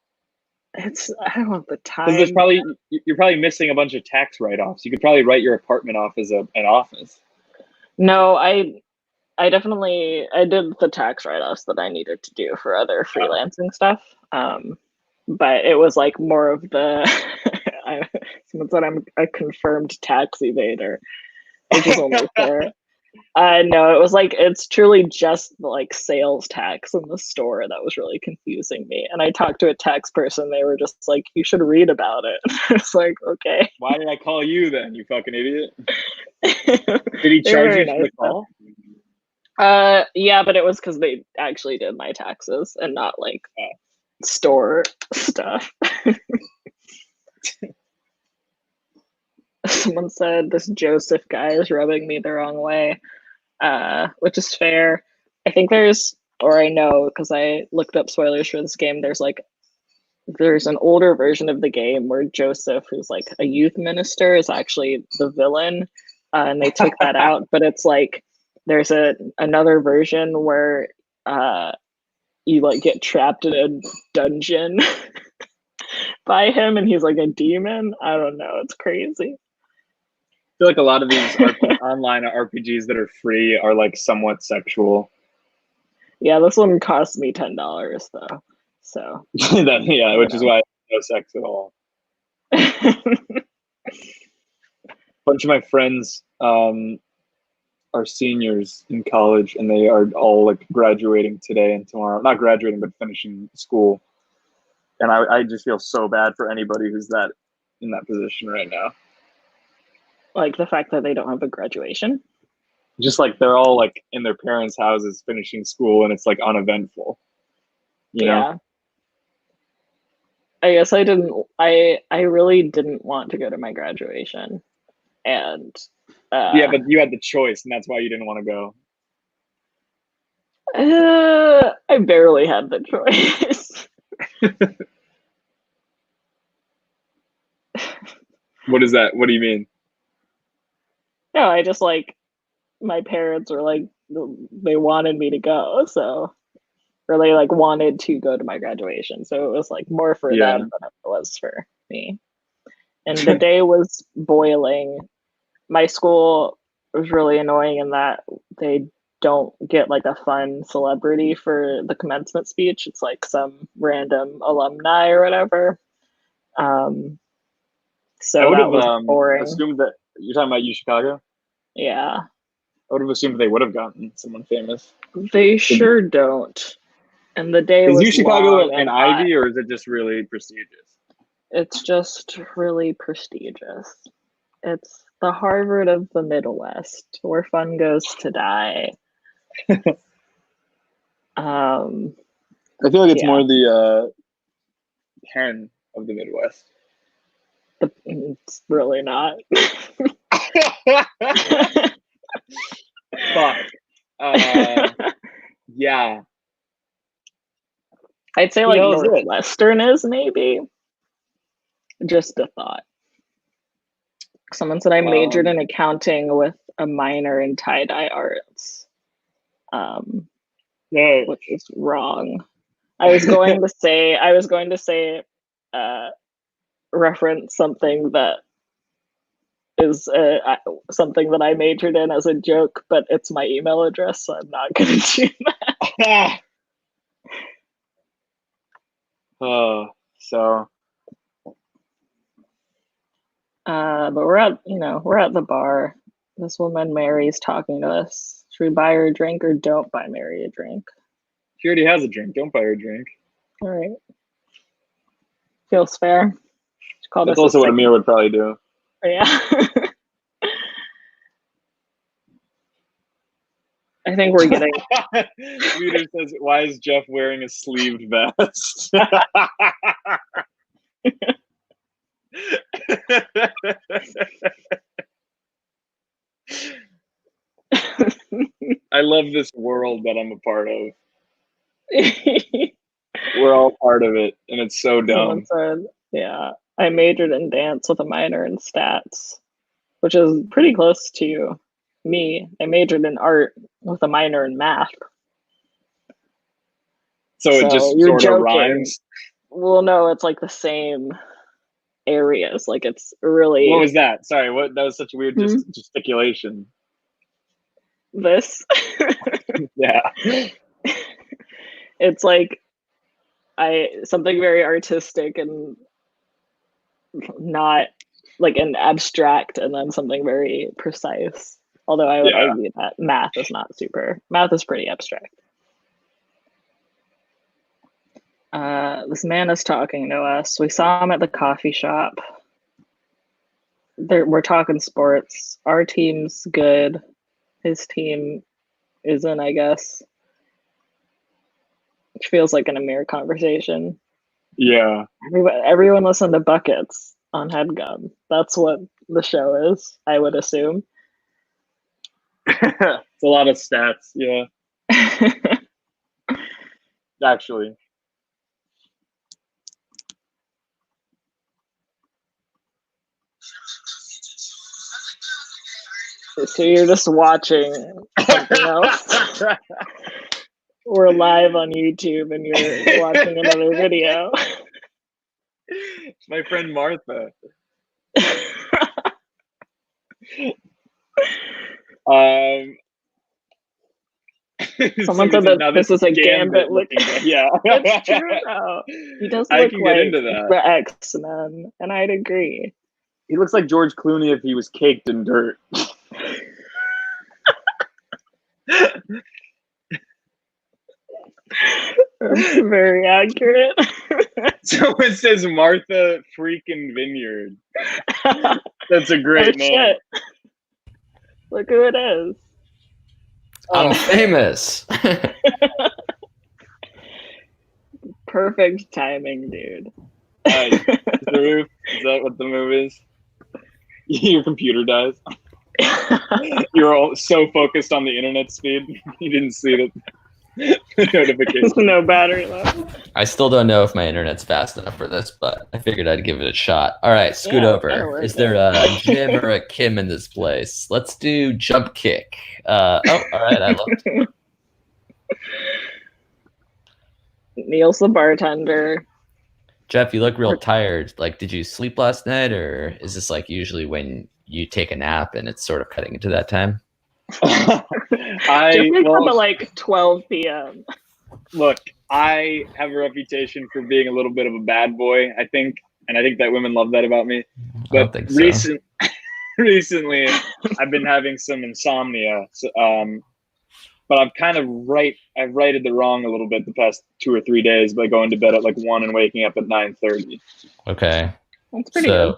I don't have the Because there's time. you're probably missing a bunch of tax write-offs. You could probably write your apartment off as an office. No, I definitely I did the tax write-offs that I needed to do for other freelancing stuff. But it was like more of the someone said I'm a confirmed tax evader, which is only fair. No, it was like it's truly just like sales tax in the store that was really confusing me. And I talked to a tax person, they were just like, you should read about it. It's like, okay. Why did I call you then, you fucking idiot? Did he charge you for the call? Yeah, but it was because they actually did my taxes and not like store stuff. Someone said this Joseph guy is rubbing me the wrong way, which is fair. I think I know because I looked up spoilers for this game. There's an older version of the game where Joseph, who's like a youth minister, is actually the villain, and they took that out. But it's like there's another version where you like get trapped in a dungeon by him, and he's like a demon. I don't know. It's crazy. I feel like a lot of these online RPGs that are free are like somewhat sexual. Yeah, this one cost me $10 though. So which is why no sex at all. A bunch of my friends are seniors in college, and they are all like graduating today and tomorrow. Not graduating, but finishing school. And I just feel so bad for anybody who's in that position right now. Like the fact that they don't have a graduation. Just like they're all like in their parents' houses finishing school, and it's like uneventful. You know? I guess I really didn't want to go to my graduation. And yeah, but you had the choice, and that's why you didn't want to go. I barely had the choice. What is that? What do you mean? No, I just like my parents were like they wanted me to go, so or they like wanted to go to my graduation. So it was like more for them than it was for me. And the day was boiling. My school was really annoying in that they don't get like a fun celebrity for the commencement speech. It's like some random alumni or whatever. So that was boring. Assumed that you're talking about UChicago? Yeah. I would have assumed they would have gotten someone famous. They sure don't. And the day was UChicago an Ivy, or is it just really prestigious? It's just really prestigious. It's the Harvard of the Midwest, where fun goes to die. I feel like it's more the Penn of the Midwest. It's really not. Fuck. Yeah. I'd say like Northwestern is maybe. Just a thought. Someone said I majored in accounting with a minor in tie-dye arts. Which is wrong. I was going to say reference something that is something that I majored in as a joke, but it's my email address, so I'm not going to do that. But we're at the bar. This woman Mary's talking to us. Should we buy her a drink or don't buy Mary a drink? She already has a drink. Don't buy her a drink. All right. Feels fair. That's also what Amir would probably do. Yeah. I think we're getting. Leader says, "Why is Jeff wearing a sleeved vest?" I love this world that I'm a part of. We're all part of it, and it's so dumb. Someone said, yeah, I majored in dance with a minor in stats, which is pretty close to me. I majored in art with a minor in math. So it just you're sort of joking. rhymes. Well, no, it's like the same areas. Like it's really. What was that? Sorry, what? That was such weird gesticulation. This. Yeah. It's like something very artistic and not like an abstract, and then something very precise. Although I would argue that math is pretty abstract. This man is talking to us. We saw him at the coffee shop. We're talking sports. Our team's good. His team isn't, I guess. Which feels like an Amir conversation. Yeah. Everyone listen to Buckets on Headgum. That's what the show is, I would assume. It's a lot of stats, yeah. Actually. So you're just watching something else? We're live on YouTube and you're watching another video. It's my friend Martha. Someone said that this is a Gambit looking. Yeah, that's true. Though. He does look like the X-Men, and I'd agree. He looks like George Clooney if he was caked in dirt. That's very accurate. Someone says Martha freaking Vineyard. That's a great name. Shit. Look who it is. I'm famous. Perfect timing, dude. The roof? Is that what the move is? Your computer dies. You're all so focused on the internet speed, you didn't see the notification. No battery left. I still don't know if my internet's fast enough for this, but I figured I'd give it a shot. All right, scoot over. Is there a Jim or a Kim in this place? Let's do jump kick. All right, I looked. Neil's the bartender. Jeff, you look real tired. Like, did you sleep last night, or is this like usually when you take a nap and it's sort of cutting into that time? Jeff wakes up at like 12 p.m. Look, I have a reputation for being a little bit of a bad boy, I think, and I think that women love that about me. But I don't think so. Recently, I've been having some insomnia, but I've kind of righted the wrong a little bit the past 2 or 3 days by going to bed at like 1 and waking up at 9:30. Okay. That's pretty good.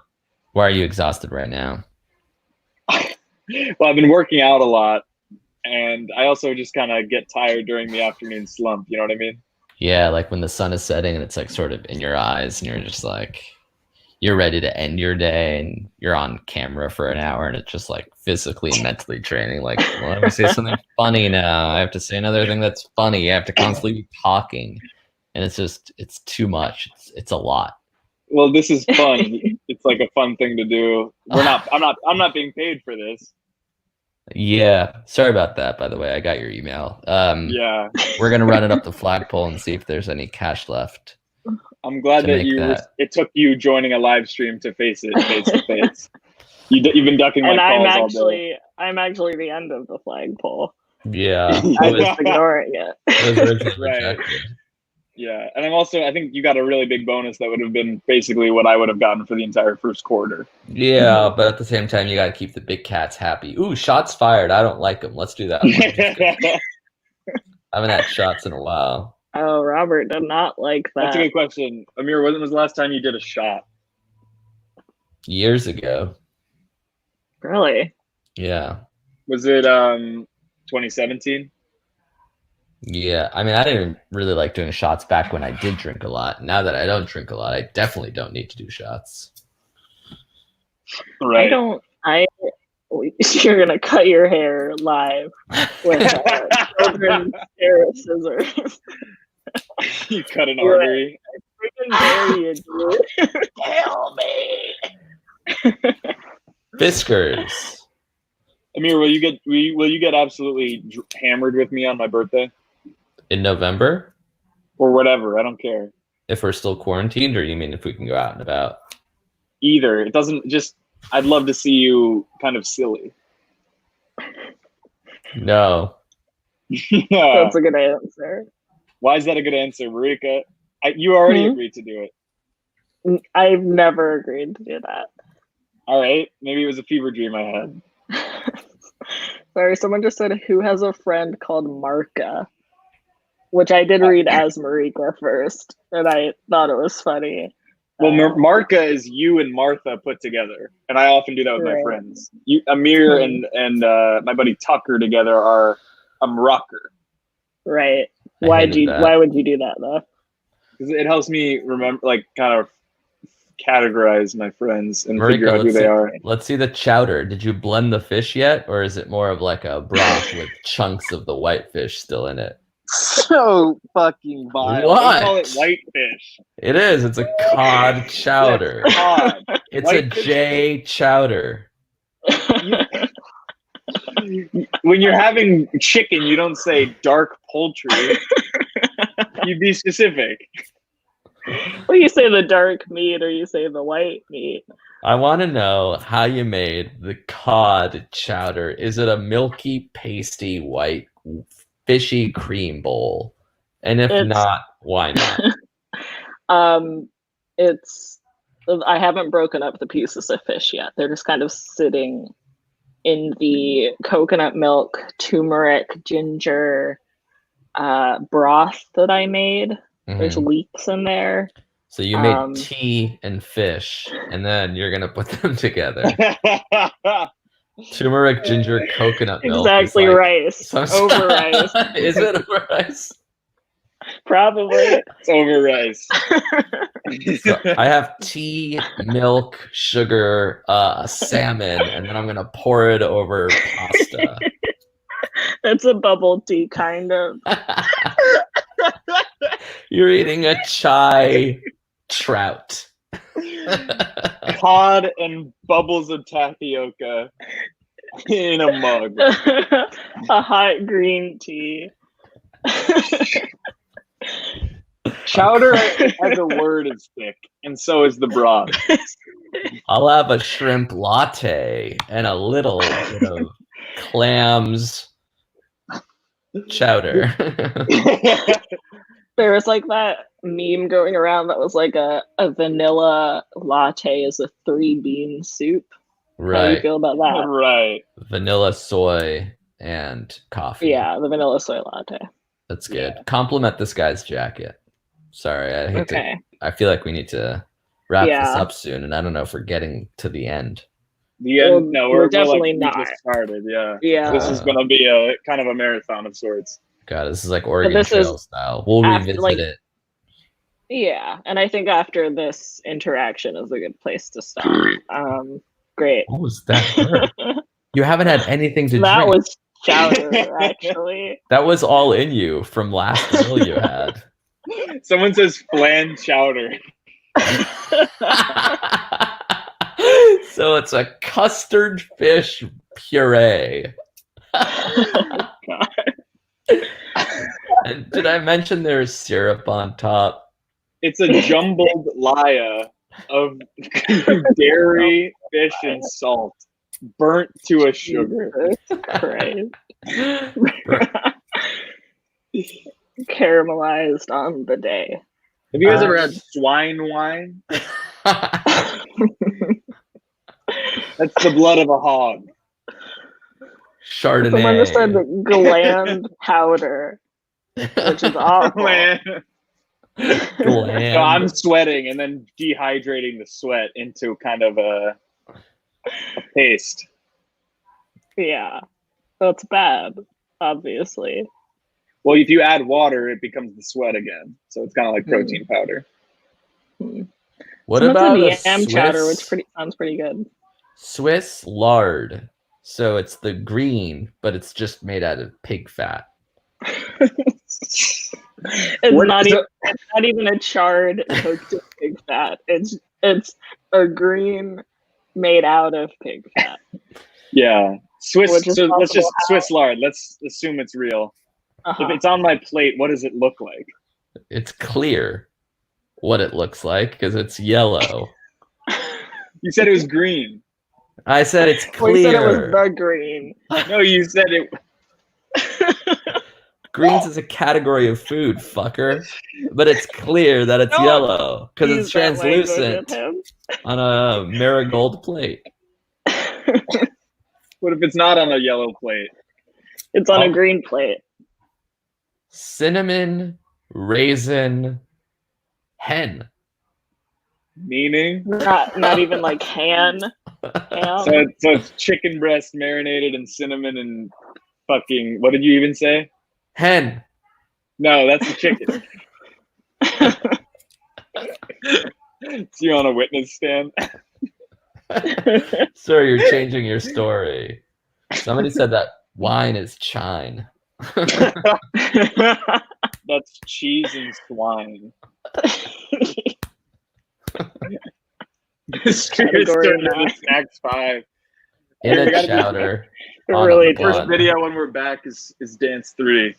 Why are you exhausted right now? Well, I've been working out a lot, and I also just kind of get tired during the afternoon slump. You know what I mean? Yeah, like when the sun is setting and it's like sort of in your eyes and you're just like, you're ready to end your day and you're on camera for an hour and it's just like physically and mentally draining. Like, well, let me say something funny now. I have to say another thing that's funny. I have to constantly be talking, and it's too much. It's a lot. Well, this is fun. It's like a fun thing to do. I'm not being paid for this. Yeah. Sorry about that, by the way. I got your email. Yeah. We're going to run it up the flagpole and see if there's any cash left. I'm glad that it took you joining a live stream to face it face to face. You've been ducking my calls all day. I'm actually the end of the flagpole. Yeah. I was ignoring it. It was originally right. Yeah, and I think you got a really big bonus that would have been basically what I would have gotten for the entire first quarter. Yeah, but at the same time, you got to keep the big cats happy. Ooh, shots fired. I don't like them. Let's do that. I haven't had shots in a while. Oh, Robert did not like that. That's a good question. Amir, when was the last time you did a shot? Years ago. Really? Yeah. Was it 2017? Yeah, I mean, I didn't really like doing shots back when I did drink a lot. Now that I don't drink a lot, I definitely don't need to do shots. Right. You're gonna cut your hair live with children's hair scissors. You cut an artery. Freaking dare you, dude. Kill me. Fiskars. Amir, will you get absolutely hammered with me on my birthday In November? or whatever? I don't care. If we're still quarantined, or you mean if we can go out and about? Either. It doesn't just. I'd love to see you kind of silly. No. Yeah. That's a good answer. Why is that a good answer, Marika? You already agreed to do it. I've never agreed to do that. All right. Maybe it was a fever dream I had. Sorry, someone just said, who has a friend called Marka? Which I did read as Marika first, and I thought it was funny. Well, Marka is you and Martha put together, and I often do that with my friends. Amir and my buddy Tucker together are a Mrucker. Right. Why would you do that though? Because it helps me remember, like, kind of categorize my friends and Marika, figure out who they are. Let's see the chowder. Did you blend the fish yet, or is it more of like a broth with chunks of the white fish still in it? So fucking vile. What? They call it whitefish. It is. It's a cod chowder. Cod. It's a J chowder. When you're having chicken, you don't say dark poultry. You be specific. Well, you say the dark meat or you say the white meat. I want to know how you made the cod chowder. Is it a milky, pasty, white, fishy cream bowl? And if not, why not? I haven't broken up the pieces of fish yet. They're just kind of sitting in the coconut milk, turmeric, ginger broth that I made. There's leeks in there. So you made tea and fish, and then you're gonna put them together. Turmeric, ginger, coconut milk. Exactly, like rice. Over rice. Is it over rice? Probably. It's over rice. So I have tea, milk, sugar, salmon, and then I'm gonna pour it over pasta. That's a bubble tea, kind of. You're eating a chai trout. Cod and bubbles of tapioca in a mug. A hot green tea. Chowder as a word is thick, and so is the broth. I'll have a shrimp latte and a little bit of clams chowder. There was like that meme going around that was like a vanilla latte is a 3-bean soup. Right. How do you feel about that? Right. Vanilla, soy, and coffee. Yeah, the vanilla soy latte. That's good. Yeah. Compliment this guy's jacket. Sorry, I hate to. I feel like we need to wrap this up soon, and I don't know if we're getting to the end. The end? Well, no, we're definitely like, not. We just started, yeah. Yeah. This is going to be a kind of a marathon of sorts. God, this is like Oregon Trail style. We'll revisit it. Yeah, and I think after this interaction is a good place to stop. Great. What was that? You haven't had anything to drink. That was chowder, actually. That was all in you from last meal you had. Someone says flan chowder. So it's a custard fish puree. Oh, God. And did I mention there's syrup on top? It's a jumbled laya of dairy, fish, and salt, burnt to a sugar. Christ. Caramelized on the day. Have you guys ever had swine wine? That's the blood of a hog. Chardonnay. Someone just said gland powder, which is awful. Gland. So I'm sweating and then dehydrating the sweat into kind of a paste. Yeah, that's bad, obviously. Well, if you add water, it becomes the sweat again. So it's kind of like protein powder. What about a yam chowder, which sounds pretty good. Swiss lard. So it's the green, but it's just made out of pig fat. It's not even a chard cooked in pig fat. It's a green made out of pig fat. Yeah, Swiss. So let's just Swiss lard. Let's assume it's real. If it's on my plate, what does it look like? It's clear what it looks like because it's yellow. You said it was green. I said it's clear. We said it was the green. No, you said it. Greens is a category of food, fucker. But it's clear that it's yellow because it's translucent on a marigold plate. What if it's not on a yellow plate? It's on a green plate. Cinnamon, raisin, hen. Meaning? Not even like ham. So it's chicken breast marinated in cinnamon and fucking, what did you even say? Hen. No, that's the chicken. It's you on a witness stand. Sir, you're changing your story. Somebody said that wine is chine. That's cheese and swine. Snacks 5. In a chowder. Really, first video when we're back is dance 3.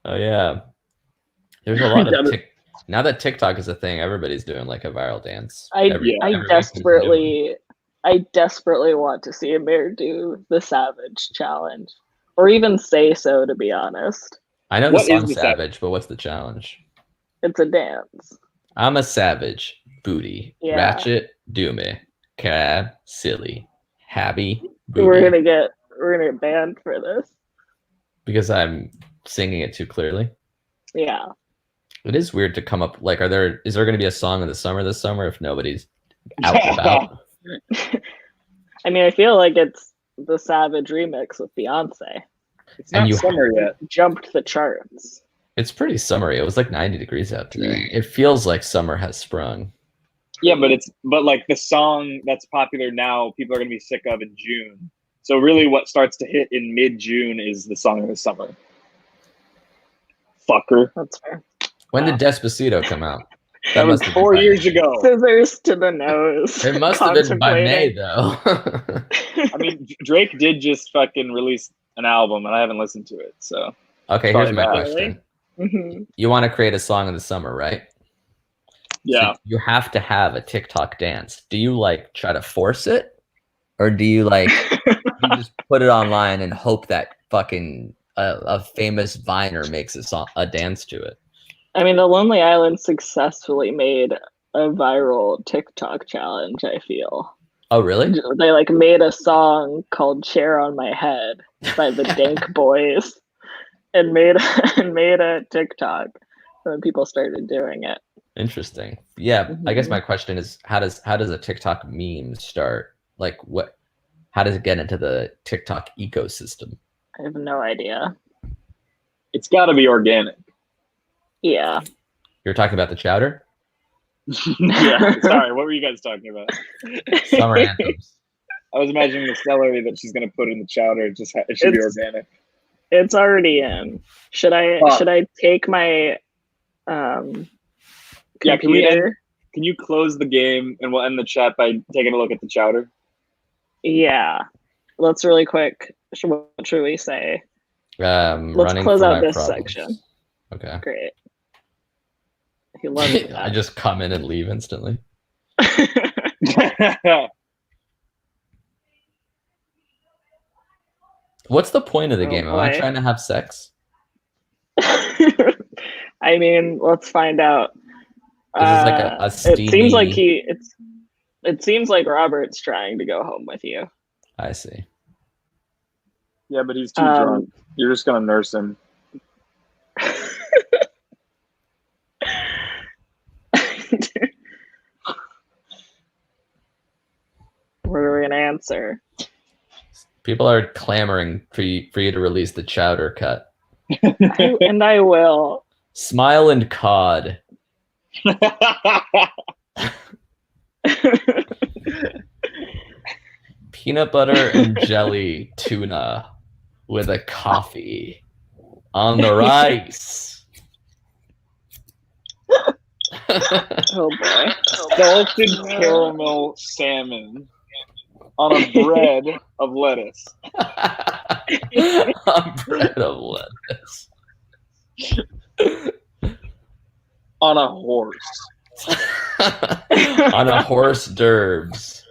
Oh yeah. There's a lot of now that TikTok is a thing, everybody's doing like a viral dance. I desperately want to see Amir do the Savage challenge, or even say so. To be honest, I know the song Savage, but what's the challenge? It's a dance. I'm a savage, booty, ratchet, do me, cab, silly, happy. Booty. We're gonna get banned for this because I'm singing it too clearly. Yeah. It is weird to come up like is there going to be a song in the summer this summer if nobody's out and about? I mean, I feel like it's the Savage remix with Beyonce. It's not summer yet. Jumped the charts. It's pretty summery. It was like 90 degrees out today. It feels like summer has sprung. Yeah, but like the song that's popular now, people are going to be sick of in June. So really what starts to hit in mid-June is the song of the summer. Fucker. That's fair. When did Despacito come out? That was 4 years ago. Scissors to the nose. It must have been by May, though. I mean, Drake did just fucking release an album, and I haven't listened to it. So okay, here's my question. Mm-hmm. You want to create a song in the summer, right? Yeah. So you have to have a TikTok dance. Do you like try to force it, or do you like you just put it online and hope that fucking a famous Viner makes a dance to it? I mean, the Lonely Island successfully made a viral TikTok challenge, I feel. Oh, really? They like made a song called Chair on My Head by the Dank Boys and made a TikTok. And then people started doing it. Interesting. Yeah, I guess my question is how does a TikTok meme start? Like how does it get into the TikTok ecosystem? I have no idea. It's got to be organic. Yeah. You're talking about the chowder? Yeah. Sorry, what were you guys talking about? Summer anthems. I was imagining the celery that she's going to put in the chowder. It should be organic. It's already in. Should I take my computer? Can you close the game and we'll end the chat by taking a look at the chowder? Yeah. Let's really quick. What should we say? Let's close out this section. Okay. Great. He loves that. I just come in and leave instantly. What's the point of the game? Am I trying to have sex? I mean, let's find out. This is like a steamy... It seems like Robert's trying to go home with you. I see. Yeah, but he's too drunk. You're just gonna nurse him. What are we gonna answer? People are clamoring for you to release the chowder cut. And I will. Smile and cod. Peanut butter and jelly tuna with a coffee On the rice. Oh boy. Salted caramel salmon on a bread of lettuce. On bread of lettuce. On a horse. On a horse derbs.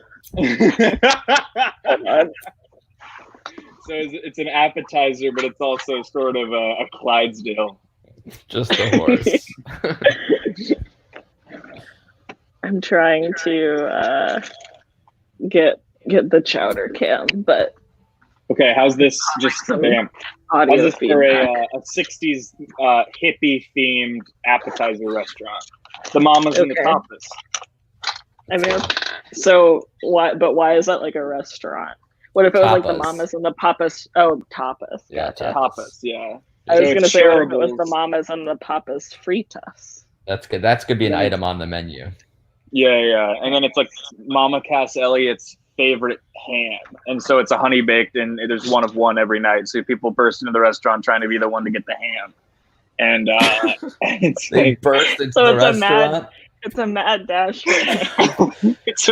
So it's an appetizer, but it's also sort of a Clydesdale. Just a horse. I'm trying to get the chowder cam, but okay, how's this? Just bam. Audio how's this for feedback. a '60s hippie themed appetizer restaurant? The Mamas and the Okay. Tapas. I mean, so why? But why is that like a restaurant? What if it was like the Tapas. Mamas and the Papas? Oh, tapas. Yeah, Gotcha. Tapas, yeah. I was So gonna it's say what if it was shareables. the Mamas and the Papas fritas. That's good. That's could be an Yeah. item on the menu. Yeah. And then it's like Mama Cass Elliott's favorite ham. And so it's a honey baked and there's one of one every night. So people burst into the restaurant trying to be the one to get the ham. And it's They like burst into So the it's a restaurant. It's a mad dash. For ham. it's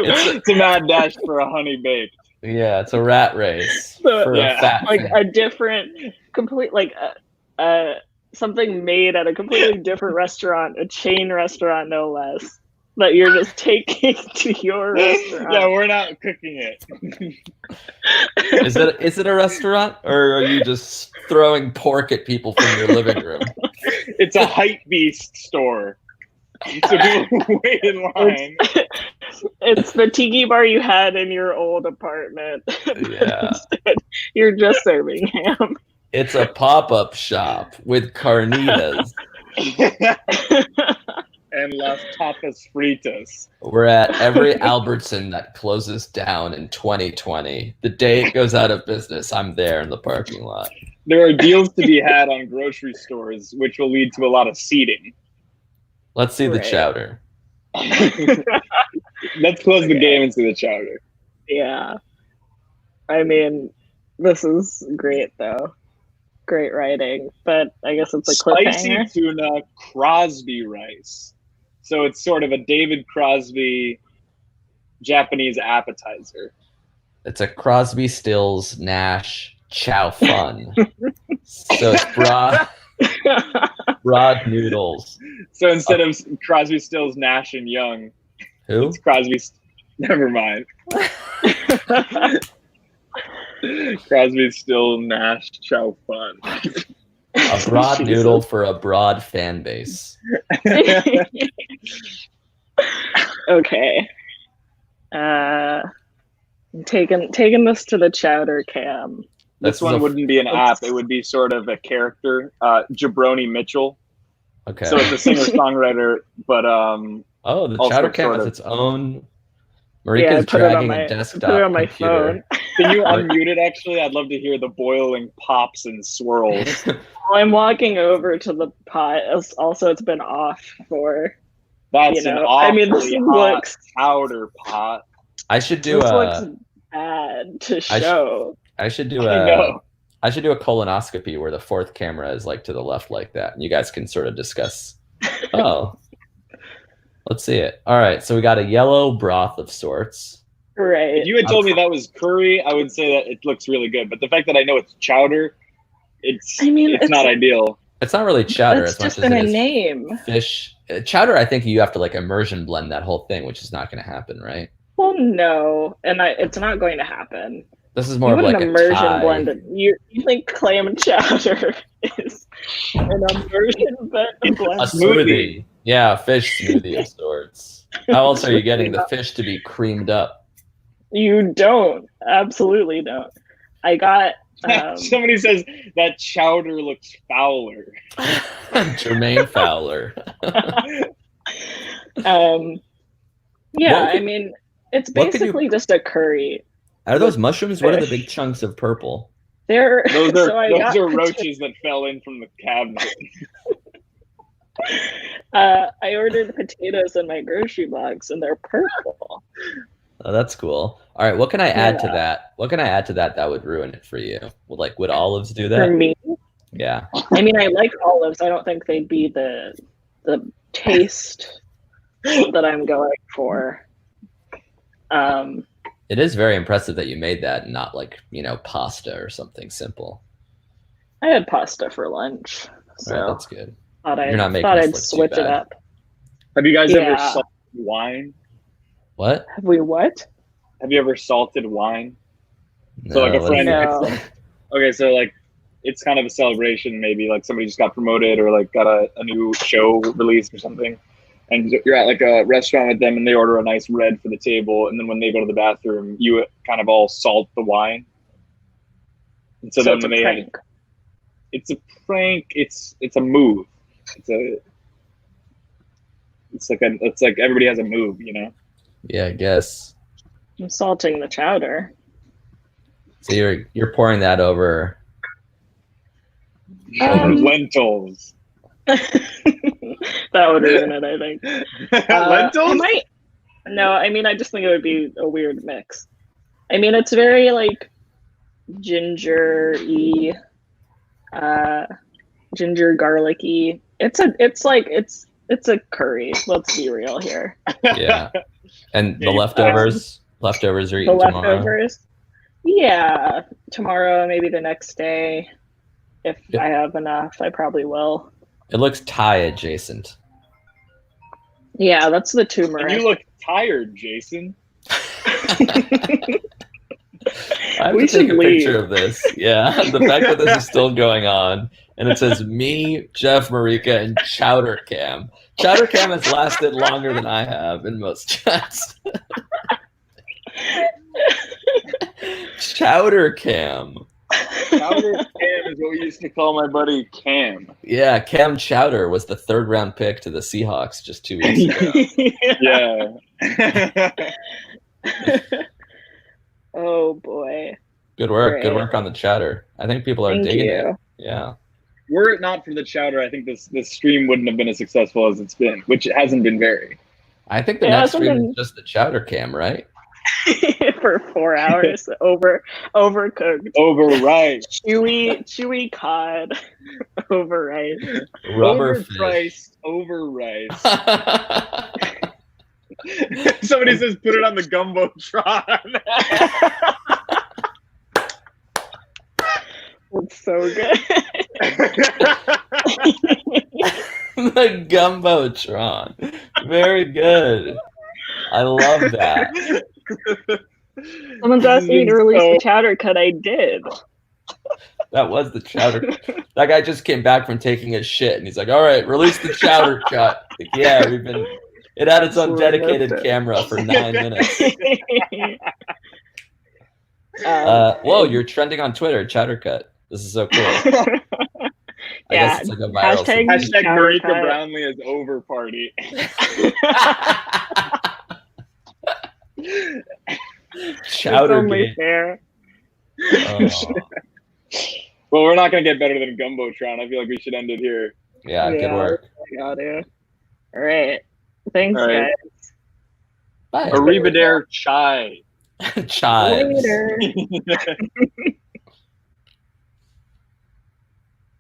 a mad dash for a honey baked. Yeah, it's a rat race So, for yeah, a fat. Like a different, complete like something made at a completely different restaurant, a chain restaurant no less, that you're just taking to your restaurant. Yeah, we're not cooking it. Is it a restaurant, or are you just throwing pork at people from your living room? It's a hype beast store. So people wait in line. It's the tiki bar you had in your old apartment. Yeah. Instead, you're just serving ham. It's a pop-up shop with carnitas. And Las Tapas Fritas. We're at every Albertson that closes down in 2020. The day it goes out of business, I'm there in the parking lot. There are deals to be had on grocery stores, which will lead to a lot of seating. Let's see the Right. chowder. Let's close the game into the chowder. Yeah. I mean, this is great though. Great writing, but I guess it's a Spicy cliffhanger. tuna Crosby rice. So it's sort of a David Crosby Japanese appetizer. It's a Crosby, Stills, Nash, Chow Fun. So it's broad noodles. So instead of Crosby, Stills, Nash, and Young, Who? it's Crosby. Never mind. Crosby, Still, Nash, Chow Fun. A broad noodle for a broad fan base. Okay. Taking this to the chowder cam. This one wouldn't be an app. It would be sort of a character. Jabroni Mitchell. Okay. So it's a singer-songwriter, but oh, the also chowder cam sort has of- its own. Yeah, Marika's put it on dragging my a desktop put it on my computer. phone. Can you unmute it? Actually, I'd love to hear the boiling pops and swirls. While I'm walking over to the pot. Also, it's been off for. That's an awfully I mean, this hot looks powder pot. I should do this a. looks bad to show. I should do I a. know. I should do a colonoscopy where the fourth camera is like to the left like that, and you guys can sort of discuss. Oh, let's see it. All right, so we got a yellow broth of sorts. Right. If you had told me that was curry, I would say that it looks really good. But the fact that I know it's chowder, it's not ideal. It's not really chowder It's as much just as in it a is name. fish. Chowder, I think you have to like immersion blend that whole thing, which is not going to happen, right? Well, no, and it's not going to happen. This is more You of like wouldn't a immersion Thai. blend it. You think clam chowder is an immersion blend? A smoothie. Yeah, a fish smoothie of sorts. How else are you getting the fish to be creamed up? You don't. Absolutely don't. I got. Somebody says that chowder looks fouler. Jermaine Fowler. Yeah, I mean, it's basically just a curry. Are those mushrooms? What are the big chunks of purple? They're Those so I got are roaches that fell in from the cabinet. I ordered potatoes in my grocery box, and they're purple. Oh, that's cool. All right, what can I add to that? What can I add to that would ruin it for you? Would olives do that? For me, Yeah. I mean, I like olives. I don't think they'd be the taste that I'm going for. It is very impressive that you made that, and not like, pasta or something simple. I had pasta for lunch, so Right, that's good. thought You're not making thought us I'd look too switch it bad. up. Have you guys ever Yeah. salted wine? What? Have we what? Have you ever salted wine? No, So like a what is friend. No. Okay, so like it's kind of a celebration. Maybe like somebody just got promoted or like got a new show released or something, and you're at like a restaurant with them, and they order a nice red for the table, and then when they go to the bathroom, you kind of all salt the wine. And so then it's a when they prank. it's a prank. It's a move. It's like everybody has a move, you know. Yeah, I guess. I'm salting the chowder. So you're pouring that over. Lentils. That would ruin it, I think. Lentils? No, I mean, I just think it would be a weird mix. I mean, it's very like ginger-y, ginger garlicky. It's a curry. Let's be real here. Yeah. And the Yeah, leftovers are eaten The tomorrow. leftovers. Yeah, tomorrow, maybe the next day. If I have enough, I probably will. It looks Thai adjacent. Yeah, that's the turmeric. And you look tired, Jason. I have We to take should a picture leave. of this. Yeah, the fact that this is still going on, and it says me, Jeff, Marika, and Chowder Cam. Chowder Cam has lasted longer than I have in most chats. Chowder Cam. Chowder Cam is what we used to call my buddy Cam. Yeah, Cam Chowder was the 3rd round pick to the Seahawks just 2 weeks ago. Yeah. Oh boy. Good work. Great. Good work on the chowder. I think people are Thank digging you. it. Yeah. Were it not for the chowder, I think this stream wouldn't have been as successful as it's been, which it hasn't been very. I think the It next hasn't stream been- is just the Chowder Cam, right? For 4 hours, overcooked, Overripe. chewy cod, over rice. Rubber fish. Overpriced, overrice. Somebody says put it on the Gumbotron. It's so good. The Gumbotron. Very good. I love that. Someone's asked me to release the chowder cut. I did. That was the chowder. That guy just came back from taking a shit, and he's like, "All right, release the chowder cut." Like, yeah, it had its own dedicated camera for 9 minutes. Whoa, you're trending on Twitter, Chowder Cut. This is so cool. I guess it's like a viral thing. Hashtag Chowder Marika cut. Brownlee is over party. Chowder It's only game. fair. Oh. Well, we're not going to get better than Gumbotron. I feel like we should end it here. Yeah, good work. Got it. All right. Thanks, All right. guys. Bye. Arrivederci. Chives. Later.